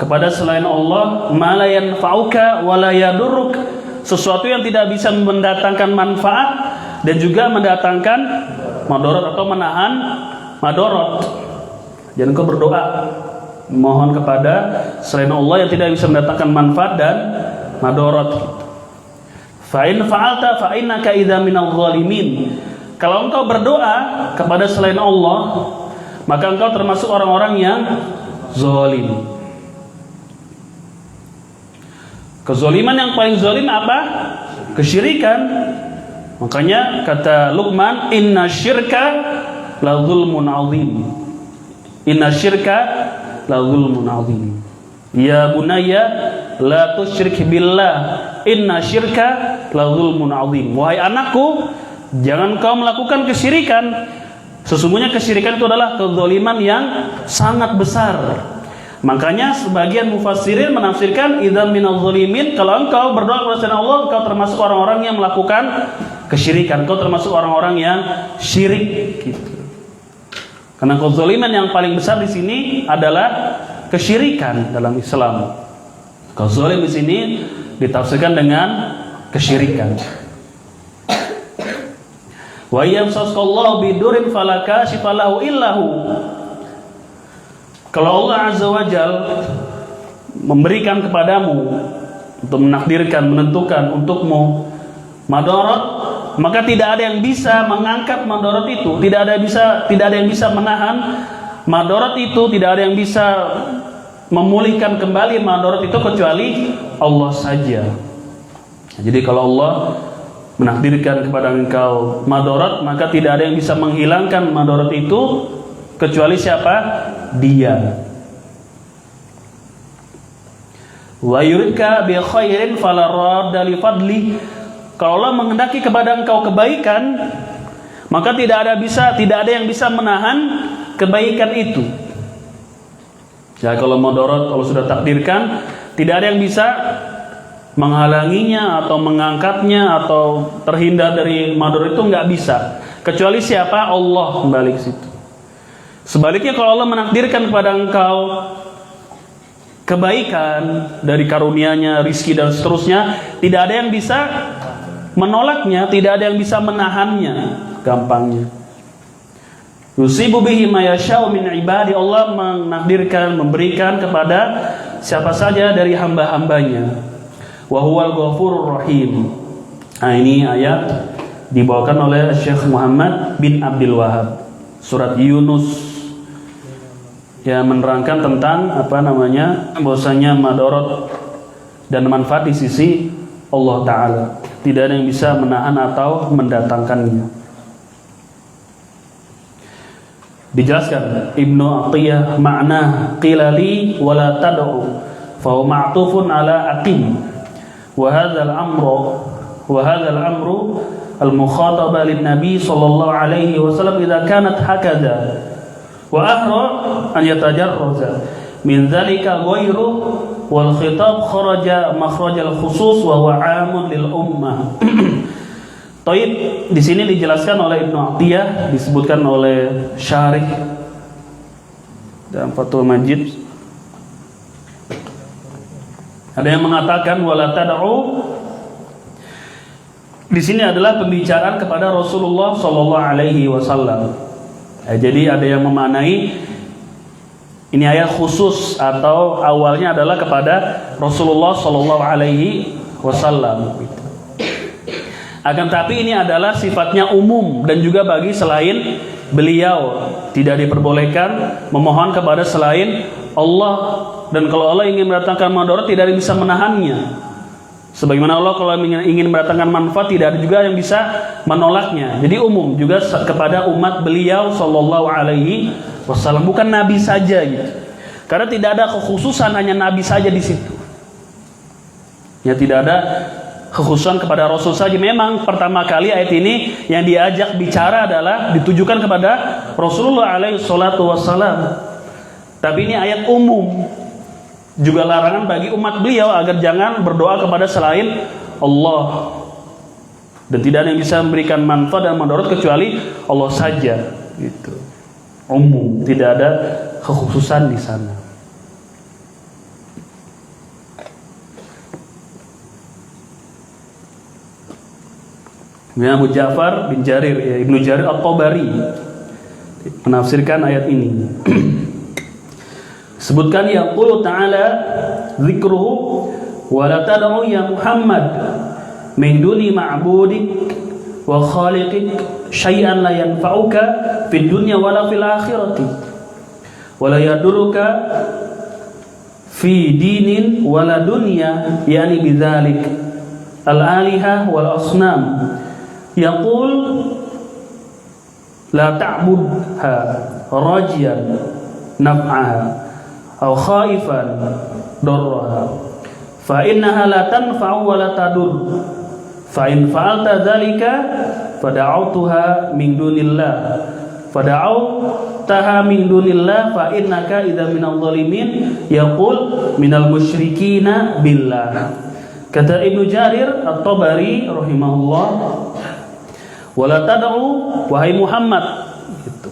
kepada selain Allah ma la yanfa'uka wa la yadurruk, sesuatu yang tidak bisa mendatangkan manfaat dan juga mendatangkan madarat atau menahan madarat. Jangan kau berdoa mohon kepada selain Allah yang tidak bisa mendatangkan manfaat dan madarat. Fa in fa'alta fa innaka idzan minadh dhalimin. Kalau engkau berdoa kepada selain Allah, maka engkau termasuk orang-orang yang zalim. Kezaliman yang paling zalim apa? Kesyirikan. Makanya kata Luqman, inna syirka la zulmun azim. Inna syirka la zulmun azim. Ya bunayya la tusyrik billah, inna syirka la zulmun azim. Wahai anakku, jangan kau melakukan kesyirikan. Sesungguhnya kesyirikan itu adalah kezaliman yang sangat besar. Makanya sebagian mufassirin menafsirkan idzan minadh dhalimin, kalau engkau berdoa kepada selain Allah, engkau termasuk orang-orang yang melakukan kesyirikan. Engkau termasuk orang-orang yang syirik gitu. Karena kezaliman yang paling besar di sini adalah kesyirikan dalam Islam. Kezalim di sini ditafsirkan dengan kesyirikan. Wa yamsaskallahu bidurin fala kashifa lahu illahu. Kalau Allah Azza wa Jal memberikan kepadamu untuk menakdirkan, menentukan untukmu madarat, maka tidak ada yang bisa mengangkat madarat itu, tidak ada yang bisa menahan madarat itu, tidak ada yang bisa memulihkan kembali madarat itu kecuali Allah saja. Jadi kalau Allah menakdirkan kepada engkau madarat, maka tidak ada yang bisa menghilangkan madarat itu kecuali siapa? Dia. Wa yuridka bi khairin fala radda li fadli. Kalau Allah menghendaki kepada engkau kebaikan, maka tidak ada yang bisa menahan kebaikan itu. Ya, kalau madarat Allah sudah takdirkan, tidak ada yang bisa menghalanginya atau mengangkatnya atau terhindar dari madarat itu, nggak bisa. Kecuali siapa? Allah, kembali ke situ. Sebaliknya kalau Allah menakdirkan kepada engkau kebaikan dari karunia-Nya, rizki dan seterusnya, tidak ada yang bisa menolaknya, tidak ada yang bisa menahannya, gampangnya. Yusibu bihi ma yasha'u min ibadi. Allah menakdirkan, memberikan kepada siapa saja dari hamba-hambanya. Wa huwal ghafurur rahim. Nah, ini ayat dibawakan oleh Syekh Muhammad bin Abdul Wahab, surat Yunus, yang menerangkan tentang bahwasanya madarat dan manfaat di sisi Allah Ta'ala, tidak ada yang bisa menahan atau mendatangkannya. Dijelaskan Ibnu Atiyah, makna qila li wala tad'u fa huwa ma'tufun ala aqim wa hadzal amru al-mukhataba lin nabi sallallahu alaihi wasallam idza kanat hakadha wa ahra an yatajarraza min dzalika ghairu wal khitab kharaja makhrajal khusus wa huwa 'amun lil ummah. Taib, di sini dijelaskan oleh Ibnu Atiyah, disebutkan oleh Syarih dalam Fathul Majid. Ada yang mengatakan wala tad'u di sini adalah pembicaraan kepada Rasulullah sallallahu alaihi wasallam. Jadi ada yang memaknai ini ayat khusus atau awalnya adalah kepada Rasulullah sallallahu alaihi wasallam. Akan tapi ini adalah sifatnya umum dan juga bagi selain beliau, tidak diperbolehkan memohon kepada selain Allah. Dan kalau Allah ingin mendatangkan madarat, tidak ada yang bisa menahannya. Sebagaimana Allah kalau ingin mendatangkan manfaat, tidak ada juga yang bisa menolaknya. Jadi umum juga kepada umat beliau sallallahu alaihi wasallam, bukan nabi saja gitu. Karena tidak ada kekhususan hanya nabi saja di situ. Ya, tidak ada kekhususan kepada Rasul saja. Memang pertama kali ayat ini yang diajak bicara adalah ditujukan kepada Rasulullah alaihi salatu wassalam. Tapi ini ayat umum, juga larangan bagi umat beliau agar jangan berdoa kepada selain Allah. Dan tidak ada yang bisa memberikan manfaat dan madarat kecuali Allah saja gitu. Umum, tidak ada kekhususan di sana. Abu Ja'far bin Jarir, Ibnu Jarir At-Tabari menafsirkan ayat ini. Sebutkan yaqulu ta'ala dzikruhu wa la tad'u ya Muhammad min duni ma'budik wa khaliqik syai'an la yanfa'uka fid dunya wala fil akhirati wa la yaduruka fi dinin wala dunya, yani bidzalik al-alihah wal asnam. Yaqul la ta'budha rajiyan naf'aha aw khaifan darraha fa innaha la tanfa'u wa la tadur fa in fa'alta dzalika fada'awtaha min dunillah fa innaka idza minadh dhalimin yaqul minal musyrikina billah. Kata Ibnu Jarir At-Tabari rahimahullah, wala tad'u wahai Muhammad gitu.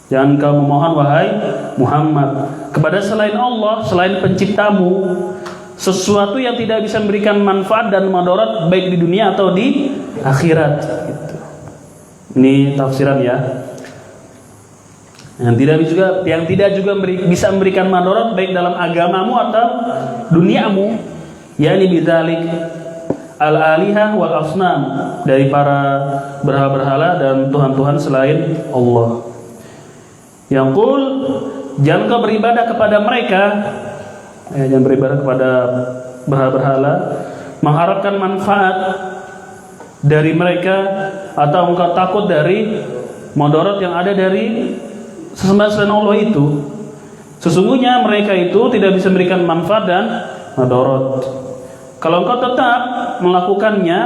Jangan kau memohon wahai Muhammad kepada selain Allah, selain penciptamu, sesuatu yang tidak bisa memberikan manfaat dan madarat baik di dunia atau di akhirat gitu. Ini tafsiran ya. Yang tidak juga bisa memberikan madarat baik dalam agamamu atau duniamu. yakni bidzalik al-alihah wal asnam, dari para berhala-berhala dan tuhan-tuhan selain Allah. Yang qul, jangan kau beribadah kepada mereka, jangan beribadah kepada berhala-berhala, mengharapkan manfaat dari mereka, atau engkau takut dari mudarat yang ada dari sesembahan selain Allah itu. Sesungguhnya mereka itu tidak bisa memberikan manfaat dan mudarat. Kalau engkau tetap melakukannya,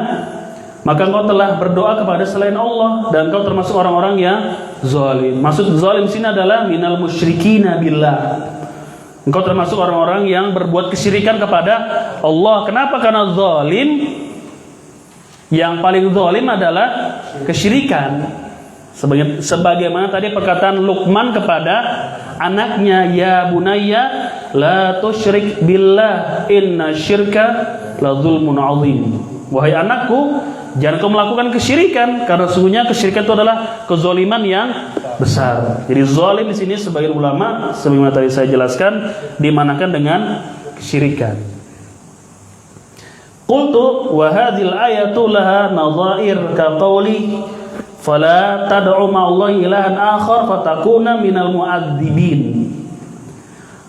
maka engkau telah berdoa kepada selain Allah, dan engkau termasuk orang-orang yang zalim. Maksud zalim sini adalah minal musyrikina billah. Engkau termasuk orang-orang yang berbuat kesyirikan kepada Allah. Kenapa? Karena zalim, yang paling zalim adalah kesyirikan. Sebagaimana tadi perkataan Luqman kepada anaknya, ya bunayya la tusyrik billah inna syirka la zulmun azim. Wahai anakku, jangan kau melakukan kesyirikan, karena sesungguhnya kesyirikan itu adalah kezaliman yang besar. Jadi zalim di sini sebagian ulama, sebagaimana tadi saya jelaskan, dimanakan dengan kesyirikan. Qultu wa hadhil ayatu laha nadhair ka qawli fala tad'u ma'allahi ilahan akhar fatakuna minal mu'adzibin.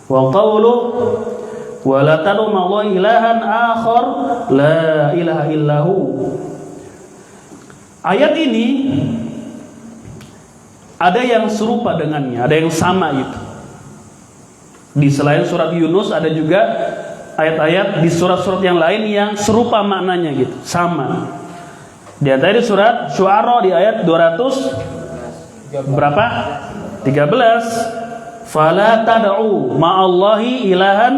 Wa qawlu wa la tad'u ma'allahi ilahan akhar la ilaha illahu. Ayat ini ada yang serupa dengannya, ada yang sama itu. Di selain surat Yunus ada juga ayat-ayat di surat-surat yang lain yang serupa maknanya gitu, sama. Di antara surat Syu'ara di ayat 200 berapa? 13. Fala tad'u ma'allahi ilahan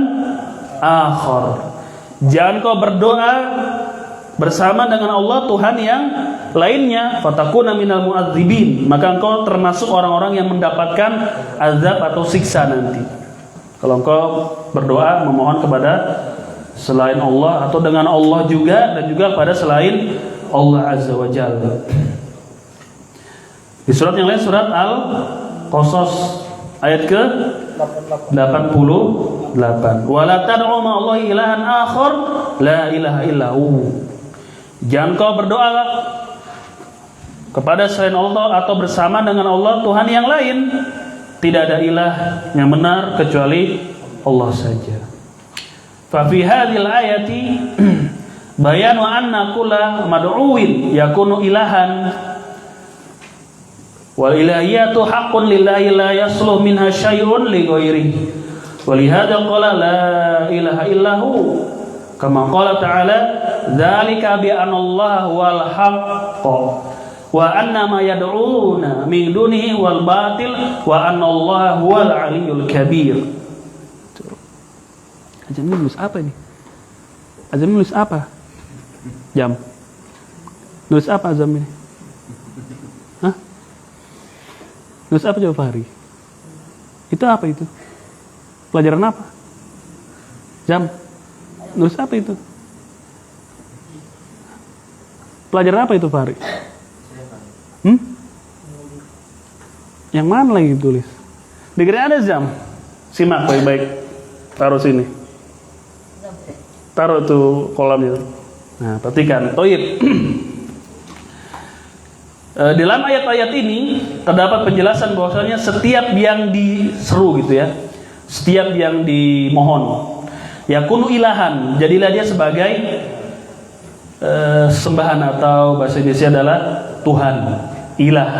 akhar. Jangan kau berdoa bersama dengan Allah Tuhan yang lainnya, fatakuna minal mu'adzibin, maka engkau termasuk orang-orang yang mendapatkan azab atau siksa nanti. Kalau engkau berdoa memohon kepada selain Allah atau dengan Allah juga, dan juga pada selain Allah Azza wa Jalla. Di surat yang lain, surat Al-Qasas ayat ke 88. Wala tad'u ma'allahi ilahan akhar la ilaha illahu. Jangan kau berdoa kepada selain Allah atau bersama dengan Allah Tuhan yang lain. Tidak ada ilah yang benar kecuali Allah saja. Fa fi hadhil ayati bayan wa anna kulla mad'uwin yakunu ilahan wal ilahiyatu haqqun lillahi la yasluh minha syai'un li ghairihi wa li hadza qala la ilaha illahu kama qala ta'ala dzalika bi anna Allah wal haqq wa anna ma yad'una min dunihi wal batil wa anna Allah huwal aliyyul kabir. Azam nulis apa ini? Azam nulis apa? Jam. Nulis apa Azam ini? Hah? Nulis apa coba Fahri? Itu apa itu? Pelajaran apa? Jam. Nulis apa itu? Pelajaran apa itu Fahri? Yang mana lagi tulis? Dikira ada Jam. Simak baik-baik. Taruh sini. Taruh tuh kolamnya. Nah, perhatikan. Toib. Dalam ayat-ayat ini terdapat penjelasan bahwasanya setiap yang diseru gitu ya, setiap yang dimohon, yakunu ilahan, jadilah dia sebagai sembahan, atau bahasa Indonesia adalah Tuhan, ilah,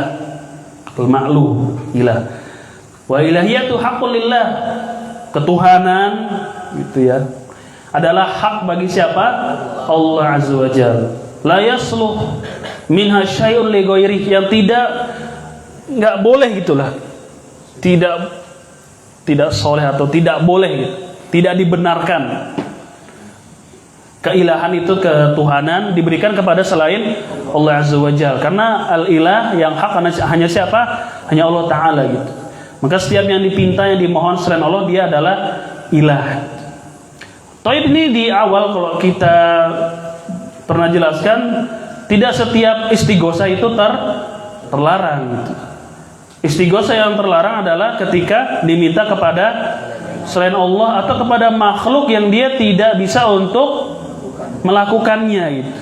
al-ma'luh, ilah. Wa ilahiyatu haqqul lillah, ketuhanan gitu ya, adalah hak bagi siapa? Allah Azza wa Jalla. La yasluh minha syai'un li ghairihi, yang enggak boleh gitulah. Tidak soleh atau tidak boleh gitu. Tidak dibenarkan. Keilahan itu, ketuhanan diberikan kepada selain Allah Azza wa Jalla. Karena al-ilah yang hak hanya siapa? Hanya Allah Ta'ala gitu. Maka setiap yang dipinta, yang dimohon selain Allah, dia adalah ilah. Taib ini di awal kalau kita pernah jelaskan, tidak setiap istighosa itu terlarang gitu. Istighosa yang terlarang adalah ketika diminta kepada selain Allah atau kepada makhluk yang dia tidak bisa untuk melakukannya gitu.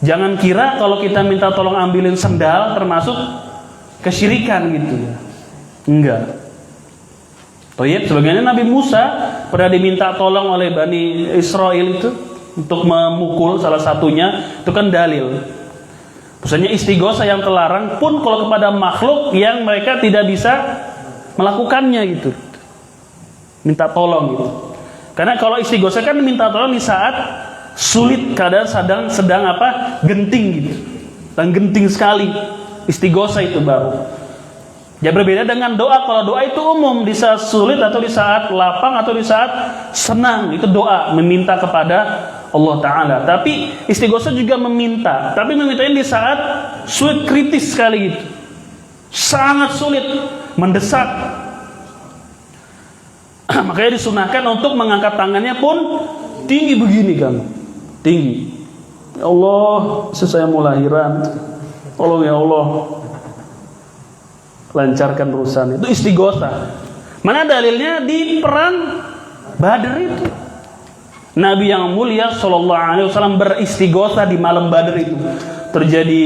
Jangan kira kalau kita minta tolong ambilin sendal termasuk kesyirikan gitu ya. Enggak. Toyib, sebagaimana Nabi Musa pernah diminta tolong oleh Bani Israel itu untuk memukul salah satunya, itu kan dalil. Maksudnya istighosa yang terlarang pun kalau kepada makhluk yang mereka tidak bisa melakukannya gitu. Minta tolong gitu. Karena kalau istighosa kan minta tolong di saat sulit, keadaan sedang apa? Genting gitu. Dan genting sekali. Istighosa itu baru. Ya berbeda dengan doa. Kalau doa itu umum, di saat sulit atau di saat lapang atau di saat senang, itu doa meminta kepada Allah Ta'ala. Tapi istighosa juga meminta, tapi memintanya di saat sulit, kritis sekali gitu, sangat sulit, mendesak. Makanya disunahkan untuk mengangkat tangannya pun tinggi begini kan, tinggi. Ya Allah, saya mau lahiran, tolong ya Allah, lancarkan urusan. Itu istighosa. Mana dalilnya? Di perang Badar itu Nabi yang mulia sallallahu alaihi wasallam beristighosa di malam Badar itu. Terjadi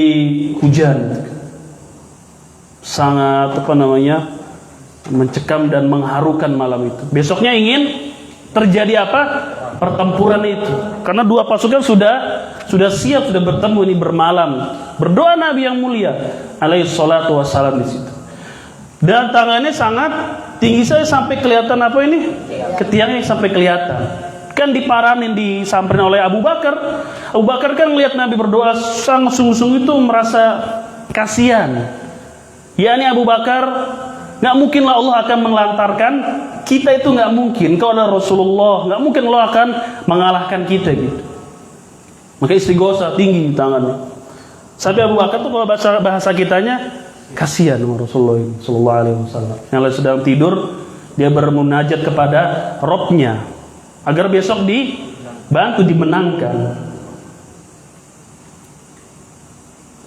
hujan sangat mencekam dan mengharukan malam itu. Besoknya ingin terjadi apa? Pertempuran itu. Karena dua pasukan sudah siap, sudah bertemu, ini bermalam. Berdoa Nabi yang mulia alaihi salatu wassalam di situ. Dan tangannya sangat tinggi, saya sampai kelihatan apa ini? Ketiaknya sampai kelihatan. Kan diparanin, disamperin oleh Abu Bakar. Abu Bakar kan melihat Nabi berdoa sangat sungguh-sungguh itu merasa kasihan. Ya ini Abu Bakar, nggak mungkinlah Allah akan melantarkan kita, itu nggak mungkin. Kau adalah Rasulullah, nggak mungkin Allah akan mengalahkan kita gitu. Maka istighosa tinggi tangannya. Sampai Abu Bakar tuh kalau bahasa kitanya, kasihan sama Rasulullah sallallahu alaihi wasallam. Yang lagi sedang tidur, dia bermunajat kepada Robnya agar besok dibantu, dimenangkan.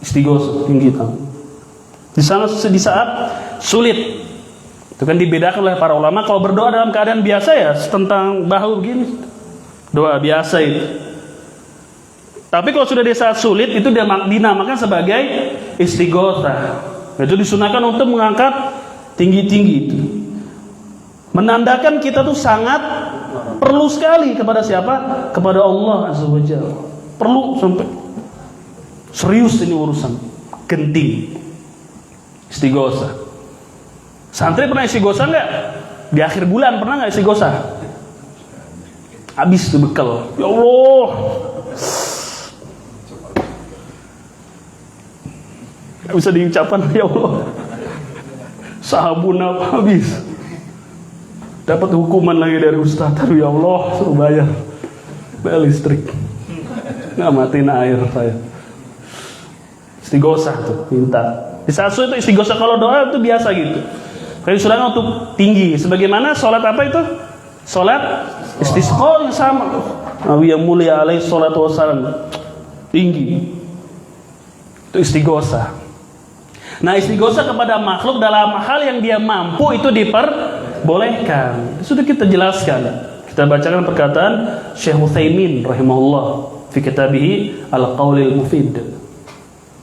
Istighosa tinggi tangan. Di sana di saat sulit. Itu kan dibedakan oleh para ulama. Kalau berdoa dalam keadaan biasa ya tentang bahu begini, doa biasa itu. Tapi kalau sudah di saat sulit itu dinamakan sebagai istighosa. Itu disunahkan untuk mengangkat tinggi-tinggi itu. Menandakan kita tuh sangat perlu sekali kepada siapa? Kepada Allah Azza wa Jalla. Perlu sampai serius ini urusan. Genting. Istighosa. Santri pernah istighosa enggak? Di akhir bulan pernah enggak istighosa? Habis tuh bekal. Ya Allah. Bisa diucapkan ya Allah, sabun apa habis, dapat hukuman lagi dari Ustaz. Aduh ya Allah, suruh bayar listrik, nggak matiin air saya. Istighosa tuh minta di saat itu istighosa. Kalau doa itu biasa gitu. Kalau sudah untuk tinggi, sebagaimana sholat apa itu? Sholat istisqa yang sama. Nabi yang mulia alaihi salatu wassalam tinggi. Itu istighosa. Nah, istighosa kepada makhluk dalam hal yang dia mampu itu diperbolehkan. Sudah kita jelaskan. Kita bacakan perkataan Syekh Utsaimin rahimahullah fi kitabih Al-Qaulil Mufid.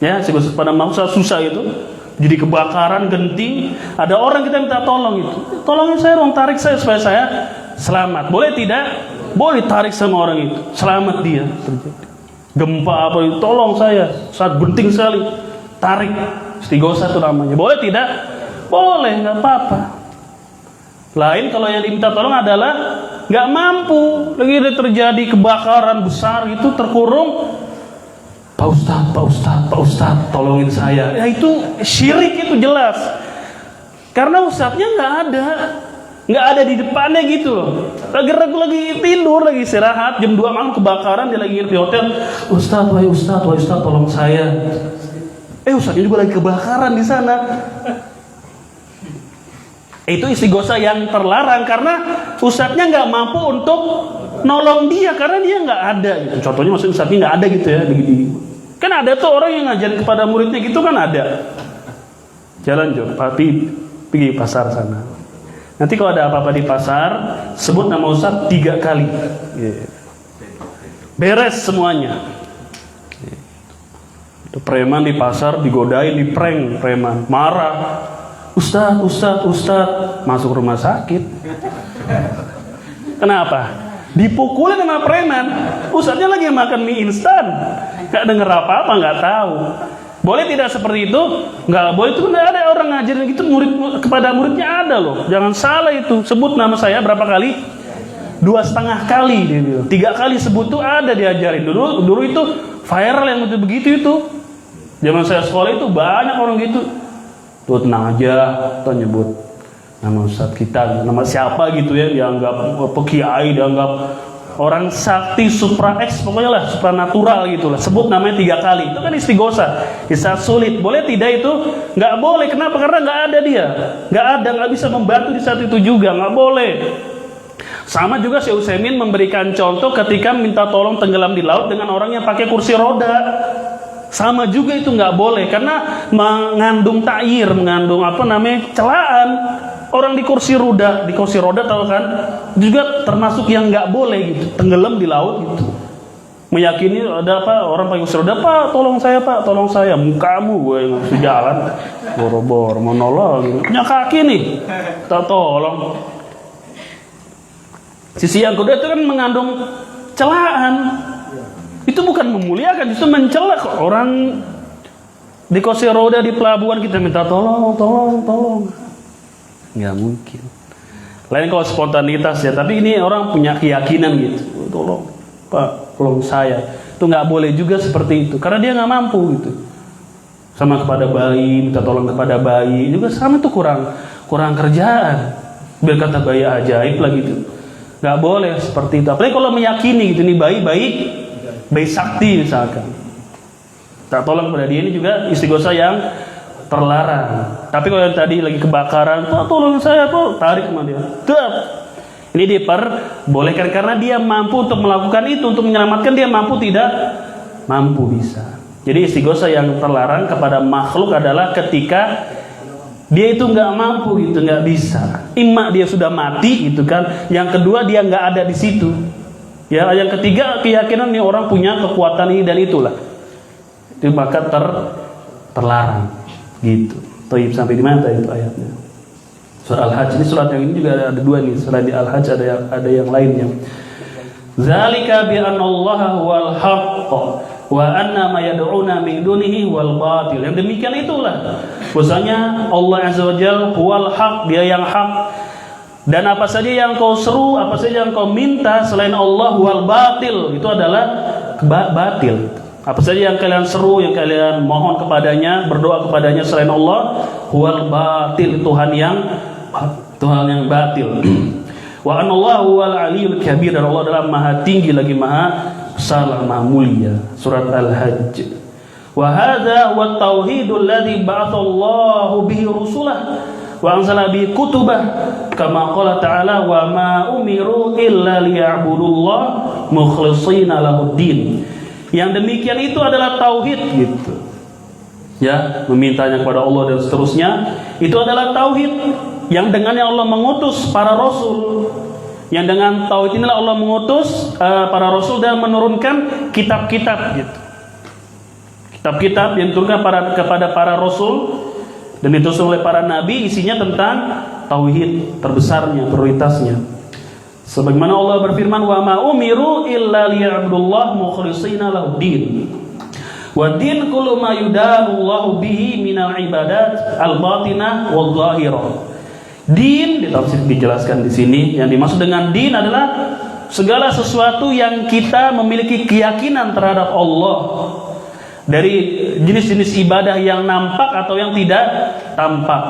Ya, istighosa pada makhluk susah itu. Jadi kebakaran, genting, ada orang kita minta tolong itu. Tolongin saya dong, tarik saya supaya saya selamat. Boleh tidak? Boleh tarik sama orang itu. Selamat dia terjadi. Gempa apa itu, tolong saya saat genting sekali. Tarik. Istighosa itu namanya. Boleh tidak? Boleh, nggak apa-apa. Lain kalau yang diminta tolong adalah nggak mampu, lagi terjadi kebakaran besar itu, terkurung. Pak Ustadz, tolongin saya. Ya itu syirik, itu jelas. Karena ustadznya nggak ada di depannya gitu loh. Lagi tidur, lagi istirahat, jam 2 malam kebakaran, dia lagi di hotel. Wahai Ustadz, tolong saya. Ustadznya juga lagi kebakaran di sana. Itu istighosa yang terlarang karena ustadznya nggak mampu untuk nolong dia karena dia nggak ada. Gitu. Contohnya maksudnya ustadznya nggak ada gitu ya. Kan ada tuh orang yang ngajarin kepada muridnya gitu kan ada. Jalan pergi pasar sana. Nanti kalau ada apa-apa di pasar, sebut nama ustadz 3 kali. Yeah. beres semuanya. Itu preman di pasar digodain, diprank preman, marah. Ustadz, masuk rumah sakit. Kenapa? Dipukulin sama preman. Ustadznya lagi makan mie instan, gak denger apa-apa, gak tahu. Boleh tidak seperti itu? Nggak boleh. Itu nggak ada orang ngajarin gitu murid kepada muridnya, ada loh. Jangan salah itu. Sebut nama saya berapa kali? 2,5 kali dia bilang. 3 kali sebut tuh ada diajarin. Dulu itu viral yang begitu itu. Zaman saya sekolah itu banyak orang gitu. Tuh tenang aja, tuh nyebut nama ustadz kita, nama siapa gitu ya, dianggap kiai, dianggap orang sakti, supra X, pokoknya lah supranatural gitu lah. Sebut namanya 3 kali. Itu kan istighosa. Di saat sulit. Boleh tidak itu? Nggak boleh. Kenapa? Karena nggak ada dia. Nggak bisa membantu di saat itu juga. Nggak boleh. Sama juga Syekh Utsaimin memberikan contoh ketika minta tolong tenggelam di laut dengan orang yang pakai kursi roda. Sama juga itu nggak boleh, karena mengandung ta'yir, mengandung celaan. Orang di kursi roda tahu kan, juga termasuk yang nggak boleh gitu, tenggelam di laut gitu. Meyakini ada orang pakai kursi roda, Pak tolong saya, mukamu gue yang harus jalan, boro-boro mau nolong gitu. Punya kaki nih, tak tolong. Sisi yang kedua itu kan mengandung celaan. Itu bukan memuliakan, justru mencela orang di kursi roda di pelabuhan. Kita minta tolong. Nggak mungkin. Lain kalau spontanitas ya, tapi ini orang punya keyakinan gitu. Tolong Pak, tolong saya. Itu nggak boleh juga seperti itu, karena dia nggak mampu gitu. Sama kepada bayi, minta tolong kepada bayi juga sama tuh, kurang kerjaan. Biar kata bayi ajaib lah gitu. Nggak boleh seperti itu. Apalagi kalau meyakini gitu, nih bayi sakti misalkan, tak tolong kepada dia, ini juga istighosa yang terlarang. Tapi kalau yang tadi lagi kebakaran, Pak tolong saya, kok tarik sama dia, ini diperbolehkan karena dia mampu untuk melakukan itu, untuk menyelamatkan. Dia mampu tidak? Mampu, bisa. Jadi istighosa yang terlarang kepada makhluk adalah ketika dia itu nggak mampu gitu, nggak bisa. Imma dia sudah mati gitu kan, yang kedua dia nggak ada di situ. Ya, yang ketiga keyakinan nih orang punya kekuatan ini dan itulah. Itu maka terlarang gitu. Thayyib, sampai di mana itu ayatnya? Surah Al-Hajj. Ini surat yang ini juga ada 2 nih. Selain di Al-Hajj ada yang lainnya. Zalika bi anna Allah huwal haqq wa anna ma yad'una min dunihi wal batil. Yang demikian itulah bahwasanya Allah Azza wa Jalla huwal haqq, dia yang hak. Dan apa saja yang kau seru, apa saja yang kau minta selain Allah, wal batil, itu adalah batil. Apa saja yang kalian seru, yang kalian mohon kepadanya, berdoa kepadanya selain Allah, wal batil, Tuhan yang batil. Wa anallahu wal aliyul kabir, dan Allah adalah maha tinggi lagi maha besar, maha mulia. Surat Al-Hajj. Wa hadza huwa tauhidul ladzi ba'atsallahu bihi rusulah wa anzala bi kutubah kama qala ta'ala wa ma umiru illa liya'budullah mukhlishina lahuddin. Yang demikian itu adalah tauhid gitu. Ya, memintanya kepada Allah dan seterusnya, itu adalah tauhid yang dengannya Allah mengutus para rasul. Yang dengan tauhid inilah Allah mengutus para rasul dan menurunkan kitab-kitab gitu. Kitab-kitab yang diturunkan kepada para rasul dan ditulis oleh para nabi, isinya tentang tauhid terbesarnya, prioritasnya. Sebagaimana Allah berfirman, wa ma umiru illa liya'budullah mukhlishina lahuddin. Wa din kullu ma yudanullahu bihi minal ibadat al-batinah wal zahirah. Din dijelaskan di sini, yang dimaksud dengan din adalah segala sesuatu yang kita memiliki keyakinan terhadap Allah, dari jenis-jenis ibadah yang nampak atau yang tidak tampak.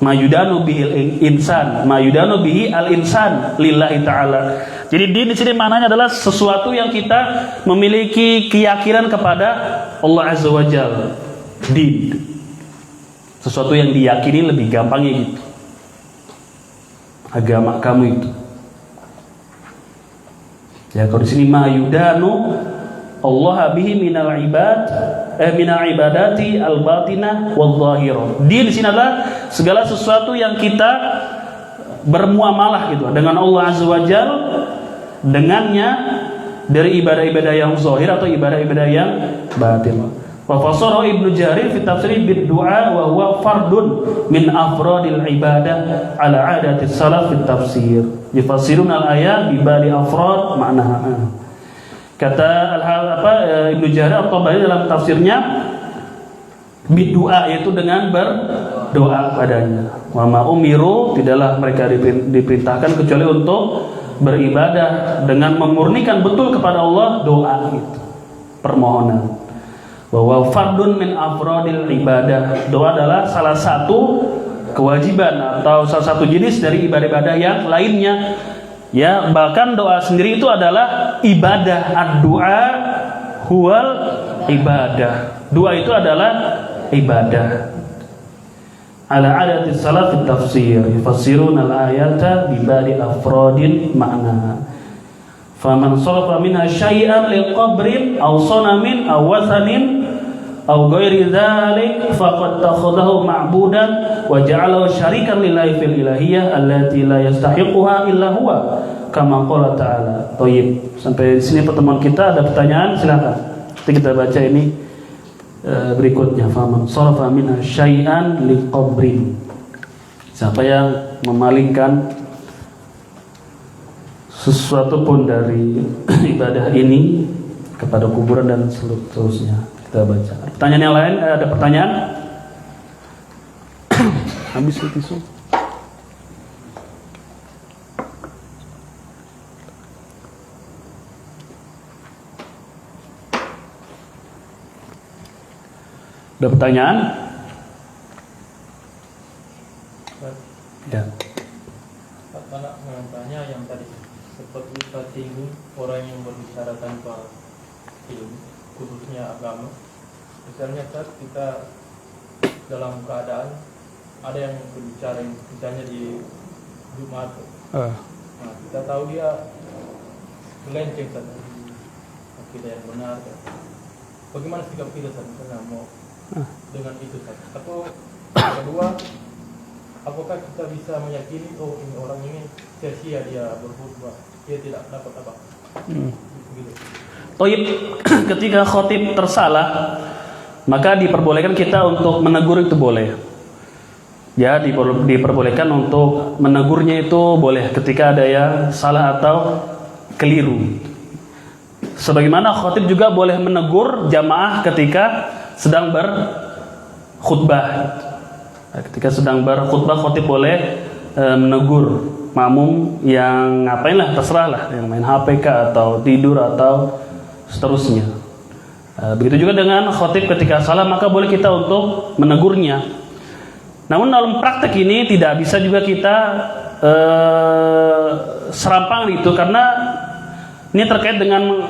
Mayudanu bihil insan, mayudanu bihi al insan lillahi ta'ala. Jadi din di sini maknanya adalah sesuatu yang kita memiliki keyakinan kepada Allah Azza wa Jalla. Din, sesuatu yang diyakini, lebih gampangnya gitu. Agama kamu itu. Ya, kalau di sini mayudanu Allah bihi minal ibadati al-batinah wal zahirah. Din di sini adalah segala sesuatu yang kita bermuamalah gitu dengan Allah Azza wa Jalla, dengannya dari ibadah-ibadah yang zahir atau ibadah-ibadah yang batin. Wa fasara Ibnu Jarir fi tafsir bid du'a wa huwa fardun min afradil ibadah ala adati salaf fi tafsir. Yufassirun al-ayat bi bali afrad ma'naha. Kata Ibnu Jarir At-Tabari dalam tafsirnya bid du'a yaitu dengan berdoa padanya. Wa ma umiru, tidaklah mereka diperintahkan kecuali untuk beribadah dengan memurnikan betul kepada Allah, doa gitu, permohonan. Bahwa fardun min afradil ibadah, doa adalah salah satu kewajiban atau salah satu jenis dari ibadah-ibadah yang lainnya. Ya, bahkan doa sendiri itu adalah ibadah. Ad-du'a huwal ibadah. Doa itu adalah ibadah. Ala adati salaf tafsir yufassirun al-ayata bi bali afradin ma'naha. Faman sarafa minha syai'an liqabrin aw sanamin aw wathanin aw ghairi dzalik faqad takhadahu ma'budan wa ja'alahu syarikan lillahi fil ilahiyyah allati la yastahiquha illa huwa kama qala ta'ala. Thayyib. Sampai di sini pertemuan kita. Ada pertanyaan? Silakan. Nanti kita baca ini berikutnya. Faman sarafa minha syai'an liqabrin. Siapa yang memalingkan sesuatu pun dari ibadah ini kepada kuburan dan seterusnya. Kita baca. Pertanyaan yang lain? Ada pertanyaan? Habis tisu. Ada pertanyaan? Ya. Anak menanya yang tadi seperti kita singgung orang yang berbicara tanpa ilmu, khususnya agama. Misalnya saat kita dalam keadaan ada yang berbicara, misalnya di Jumat, nah, kita tahu dia melenceng saja akidah yang benar. Bagaimana sikap kita saat misalnya mau dengan itu saja? Atau kedua, apakah kita bisa meyakini ini orang ini sia-sia dia berkhutbah, dia tidak dapat apa? Gitu. Toib, ketika khotib tersalah, maka diperbolehkan kita untuk menegur, itu boleh. Ya, diperbolehkan untuk menegurnya, itu boleh ketika ada yang salah atau keliru. Sebagaimana khotib juga boleh menegur jamaah ketika sedang berkhutbah. Ketika sedang berkhutbah, khotib boleh menegur makmum yang ngapain lah, terserah lah, yang main HP atau tidur atau seterusnya. Begitu juga dengan khotib ketika salah, maka boleh kita untuk menegurnya. Namun dalam praktek ini tidak bisa juga kita serampangan itu, karena ini terkait dengan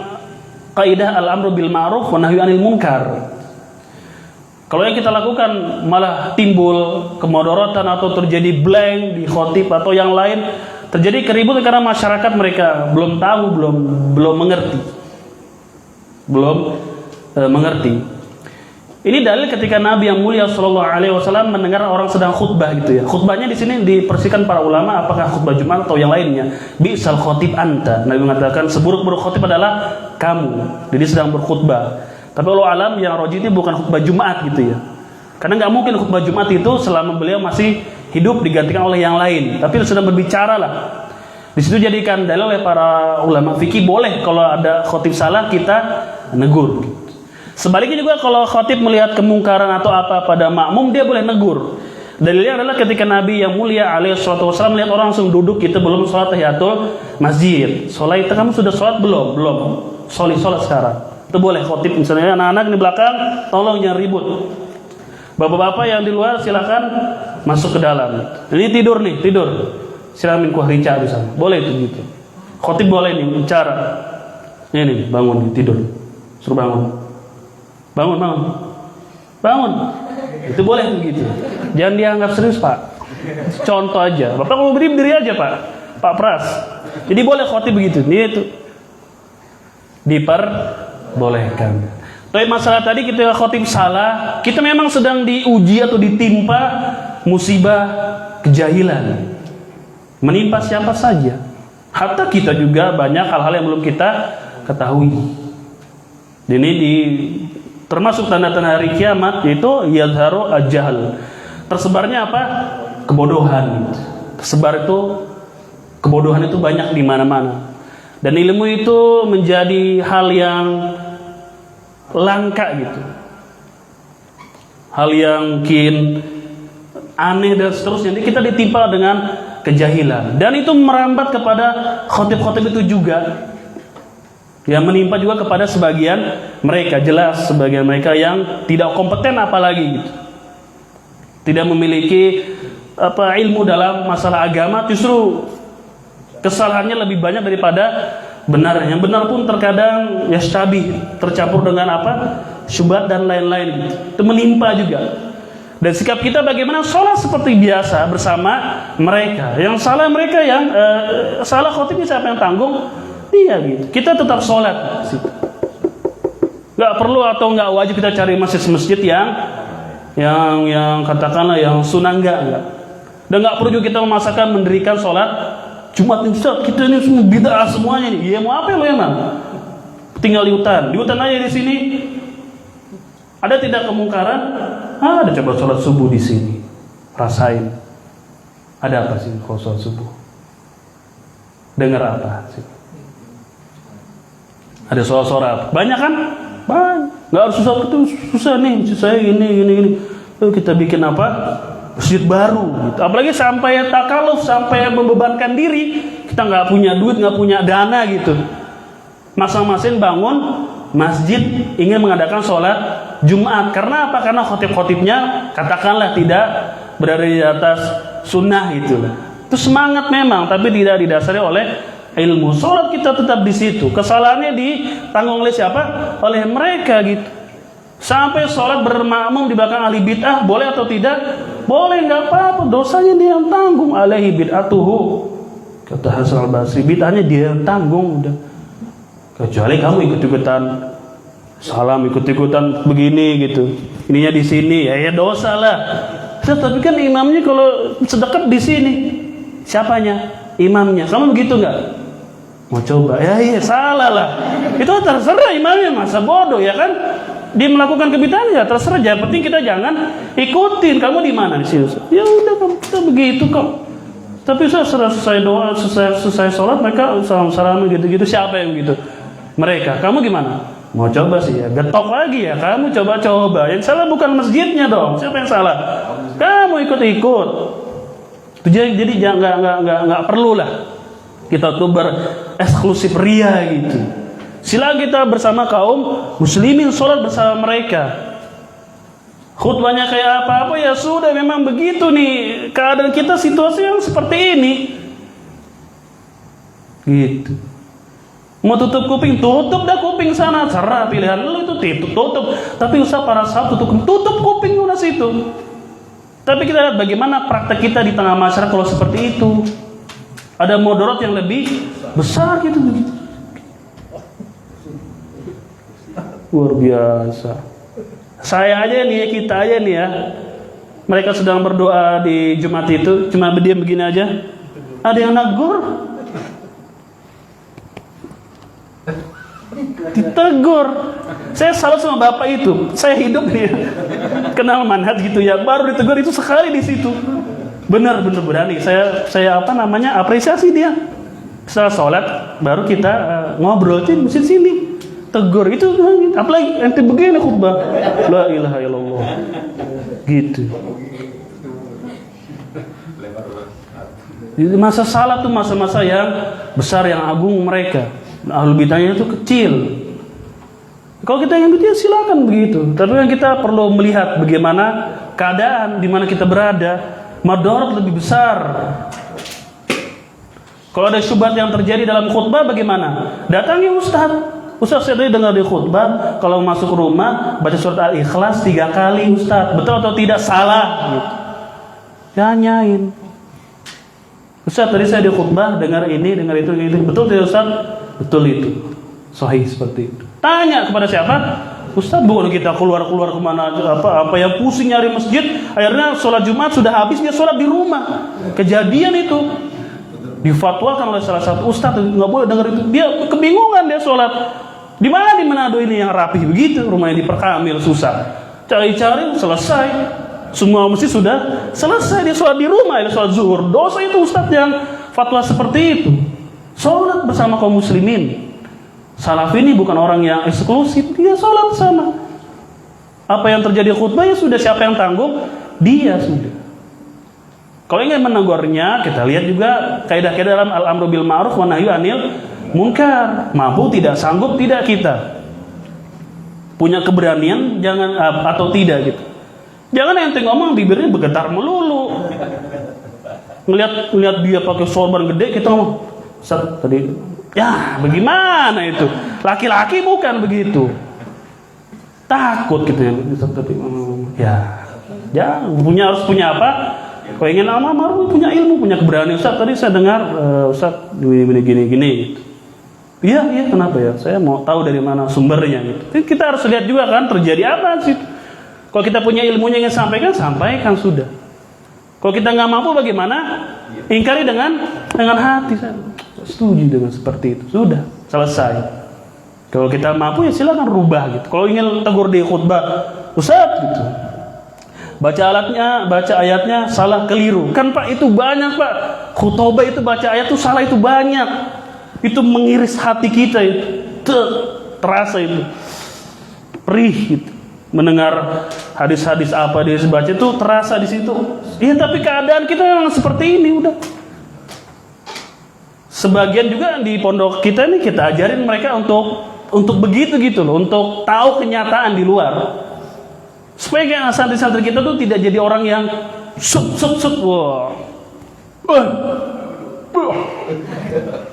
kaidah al-amru bil ma'ruf wa nahyu 'anil munkar. Kalau yang kita lakukan malah timbul kemudaratan atau terjadi blank di khotib atau yang lain, terjadi keributan karena masyarakat mereka belum tahu, belum mengerti. Ini dalil ketika Nabi yang mulia Shallallahu Alaihi Wasallam mendengar orang sedang khutbah gitu ya. Khutbahnya di sini dipersikan para ulama apakah khutbah Jumat atau yang lainnya. Bi'sal khotib anta. Nabi mengatakan seburuk-buruk khotib adalah kamu. Jadi sedang berkhutbah. Tapi Allah alam yang rajih itu bukan khutbah Jumat gitu ya. Karena nggak mungkin khutbah Jumat itu selama beliau masih hidup digantikan oleh yang lain. Tapi sedang berbicara lah. Di situ jadikan dalil oleh para ulama fikih, boleh kalau ada khotib salah kita negur. Sebaliknya juga kalau khotib melihat kemungkaran atau apa pada makmum, dia boleh negur. Dalilnya adalah ketika Nabi yang mulia alaihi salatu wasallam melihat orang langsung duduk itu belum sholat tahiyatul masjid. Sholat itu kamu sudah sholat belum? Belum. Sholat sekarang. Itu boleh khotib, misalnya anak-anak di belakang tolong jangan ribut, bapak-bapak yang di luar silakan masuk ke dalam. Ini tidur, silakan minkuah rica di sana, boleh itu gitu. Khotib boleh nih bicara, ini bangun nih, tidur, suruh bangun, itu boleh begitu. Jangan dianggap serius pak, contoh aja. Bapak mau berdiri aja pak Pras. Jadi boleh khotib begitu, ini itu diperbolehkan. Tapi masalah tadi kita khotib salah, kita memang sedang diuji atau ditimpa musibah kejahilan, menimpa siapa saja. Hatta kita juga banyak hal-hal yang belum kita ketahui. Ini termasuk tanda-tanda hari kiamat, yaitu yadharu al-jahl. Tersebarnya apa? Kebodohan. Tersebar itu kebodohan itu banyak di mana-mana. Dan ilmu itu menjadi hal yang langka gitu. Hal yang mungkin aneh dan seterusnya. Jadi kita ditimpa dengan kejahilan. Dan itu merambat kepada khotib-khotib itu juga. Yang menimpa juga kepada sebagian mereka. Jelas sebagian mereka yang tidak kompeten apalagi gitu. Tidak memiliki ilmu dalam masalah agama, justru kesalahannya lebih banyak daripada benar. Yang benar pun terkadang yastabih, tercampur dengan syubhat dan lain-lain. Itu menimpa juga. Dan sikap kita bagaimana? Sholat seperti biasa bersama mereka. Yang salah mereka, yang salah khotibnya siapa yang tanggung? Dia gitu. Kita tetap sholat. Gak perlu atau gak wajib kita cari masjid-masjid yang katakanlah yang sunnah, enggak. Dan nggak perlu juga kita memaksakan mendirikan sholat Jumat ini. Kita ini semua bid'ah semuanya nih. Ya mau apa lo emang? Tinggal di hutan aja di sini. Ada tidak kemungkaran? Ada, coba sholat subuh di sini, rasain. Ada apa sih kalau sholat subuh? Dengar apa sih? Ada suara-suara banyak kan? Banyak. Nggak harus susah nih, susah ini. Kita bikin masjid baru gitu. Apalagi sampai takaluf, sampai membebankan diri. Kita nggak punya duit, nggak punya dana gitu. Masing-masing bangun masjid, ingin mengadakan sholat Jumat. Karena apa? Karena khotib-khotibnya katakanlah tidak berada di atas sunnah gitu. Itu semangat memang, tapi tidak didasari oleh ilmu. Sholat kita tetap di situ. Kesalahannya ditanggung oleh siapa? Oleh mereka gitu. Sampai sholat bermakmum di belakang ahli bid'ah, boleh atau tidak? Boleh, nggak apa-apa. Dosanya dia yang tanggung. Alaihi bid'atuhu, kata Hasan al-Basri. Bid'ahnya dia yang tanggung udah. Kecuali kamu ikut-ikutan salam, ikut-ikutan begini gitu. Ininya di sini, ya dosa lah. Tapi kan imamnya kalau sedekat di sini, siapanya? Imamnya. Kamu begitu nggak? Mau coba? Ya salah lah. Itu terserah imamnya, masa bodoh ya kan? Dia melakukan kebid'ahan ya terserah. Yang penting kita jangan ikutin. Kamu di mana di sini? Ya udah, kamu kita begitu kok. Tapi selesai doa, selesai sholat, mereka salam gitu-gitu. Siapa yang begitu? Mereka. Kamu gimana? Mau coba sih ya, getok lagi ya. Kamu coba-coba. Yang salah bukan masjidnya dong. Siapa yang salah? Kamu ikut-ikut. Jadi nggak perlu lah kita tuh bereksklusif ria gitu. Sila kita bersama kaum muslimin sholat bersama mereka. Khutbahnya kayak apa ya sudah, memang begitu nih keadaan kita, situasi yang seperti ini. Gitu. Mau tutup kuping, tutup dah kuping sana, serah pilihan lu itu tutup. Tapi usah para sahabat tutup kuping udah situ. Tapi kita lihat bagaimana praktek kita di tengah masyarakat kalau seperti itu. Ada mudarat yang lebih besar gitu. Luar biasa. Saya aja nih, kita aja nih ya. Mereka sedang berdoa di Jumat itu, cuma berdiam begini aja. Ada yang negur. Ditegur. Saya salut sama bapak itu. Saya hidup nih, kenal manhaj gitu ya. Baru ditegur itu sekali di situ. Benar berani. Saya apresiasi dia. Setelah sholat baru kita ngobrol di masjid sini. Tegur itu, apalagi ente begini khutbah. La ilaha illallah. Gitu. Jadi masa salat tuh masa-masa yang besar, yang agung mereka. Ahlul bid'ahnya itu kecil. Kalau kita yang kecil silakan begitu. Tapi yang kita perlu melihat bagaimana keadaan di mana kita berada. Madarat lebih besar. Kalau ada syubhat yang terjadi dalam khutbah bagaimana? Datangi Ustaz. Ustaz, saya tadi dengar di khutbah kalau masuk rumah baca surat Al-Ikhlas 3 kali Ustaz. Betul atau tidak? Salah gitu. Tanyain. Ustaz, tadi saya di khutbah dengar ini, dengar itu. Betul tidak Ustaz? Betul itu. Sahih seperti itu. Tanya kepada siapa? Ustaz, bukan kita keluar kemana apa yang pusing nyari masjid. Akhirnya sholat Jumat sudah habis, dia sholat di rumah. Kejadian itu. Difatwakan oleh salah satu ustadz, nggak boleh dengar itu. Dia kebingungan, dia sholat di mana di Manado ini yang rapi begitu, rumahnya di Perkamil, susah. Cari-cari selesai, semua masjid sudah selesai, dia sholat di rumah, dia sholat zuhur. Dosa itu ustadz yang fatwa seperti itu. Sholat bersama kaum muslimin. Salaf ini bukan orang yang eksklusif, dia sholat sama. Apa yang terjadi khutbah ya sudah, siapa yang tanggung? Dia sudah. Kalau ingin menegurnya, kita lihat juga kaidah-kaidah dalam al-amru bil ma'ruf wa nahyu anil munkar. Mampu tidak, sanggup tidak kita. Punya keberanian jangan atau tidak gitu. Jangan ente ngomong bibirnya bergetar melulu. Ngelihat dia pakai sorban gede, kita ngomong, "Ustaz, tadi ya, bagaimana itu? Laki-laki bukan begitu." Takut gitu ya. Ya, harus punya apa? Kalau ingin amal punya ilmu, punya keberanian. Ustaz, tadi saya dengar Ustaz gini gitu. Iya, kenapa ya? Saya mau tahu dari mana sumbernya gitu. Jadi kita harus lihat juga kan terjadi apa sih. Kalau kita punya ilmunya yang sampaikan sudah. Kalau kita nggak mampu bagaimana? Ingkari dengan hati. Saya setuju dengan seperti itu. Sudah, selesai. Kalau kita mampu ya silakan rubah gitu. Kalau ingin tegur di khutbah, Ustaz gitu. Baca ayatnya salah keliru. Kan Pak itu banyak Pak. Khutbah itu baca ayat itu salah itu banyak. Itu mengiris hati kita itu. Terasa itu. Perih gitu. Mendengar hadis-hadis apa dia baca itu terasa di situ. Iya, tapi keadaan kita memang seperti ini udah. Sebagian juga di pondok kita ini kita ajarin mereka untuk begitu gitu loh, untuk tahu kenyataan di luar. Supaya kayak santri-santri kita tuh tidak jadi orang yang sut.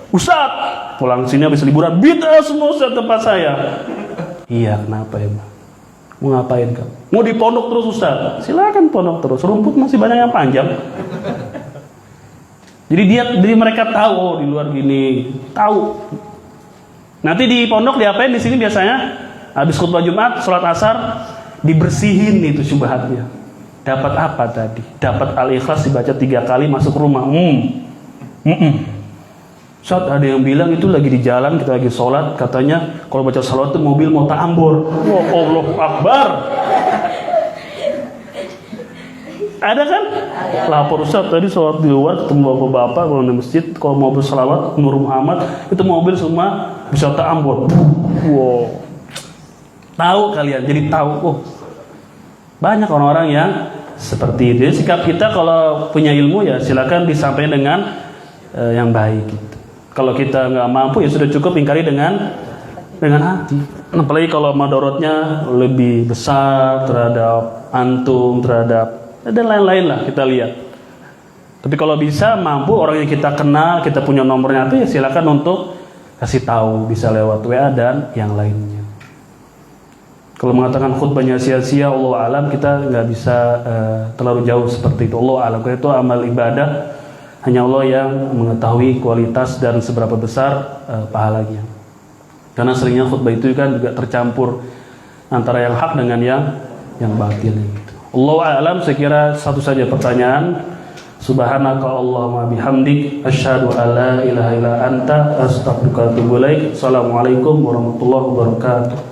Ustaz, pulang sini habis liburan, bid'ah semua Ustaz tempat saya. Iya, kenapa ya, Bang? Mau ngapain kamu? Mau di pondok terus Ustaz? Silakan pondok terus, rumput masih banyak yang panjang. Jadi mereka tahu, oh di luar gini, tahu. Nanti di pondok diapain? Di sini biasanya habis khutbah Jumat, sholat asar, dibersihin itu syubhatnya. Dapat apa tadi? Dapat Al-Ikhlas dibaca 3 kali masuk rumah. Saat ada yang bilang itu lagi di jalan, kita lagi sholat, katanya kalau baca salawat itu mobil mau ta'ambur. Wah, Allahu Akbar. Ada kan? Lapor Ustaz, tadi sholat di luar ketemu bapak-bapak kalau di masjid, kalau mau bersalawat Nur Muhammad itu mobil semua bisa ta'ambur. Wow. Tahu kalian, jadi tahu. Oh, banyak orang-orang yang seperti itu. Jadi sikap kita kalau punya ilmu ya silakan disampaikan dengan yang baik gitu. Kalau kita nggak mampu ya sudah cukup ingkari dengan hati. Apalagi kalau madorotnya lebih besar terhadap antum, terhadap dan lain-lain lah kita lihat. Tapi kalau bisa mampu orang yang kita kenal, kita punya nomornya itu ya silakan untuk kasih tahu, bisa lewat WA dan yang lainnya. Kalau mengatakan khutbahnya sia-sia, Allah alam, kita nggak bisa terlalu jauh seperti itu. Allah alam, karena itu amal ibadah hanya Allah yang mengetahui kualitas dan seberapa besar pahalanya. Karena seringnya khutbah itu kan juga tercampur antara yang hak dengan yang batil gitu. Allah alam, saya kira satu saja pertanyaan. Subhanaka Allahumma bihamdik asyhadu an la ilaha illa anta astaghfiruka wa atubu ilaik. Assalamualaikum warahmatullahi wabarakatuh.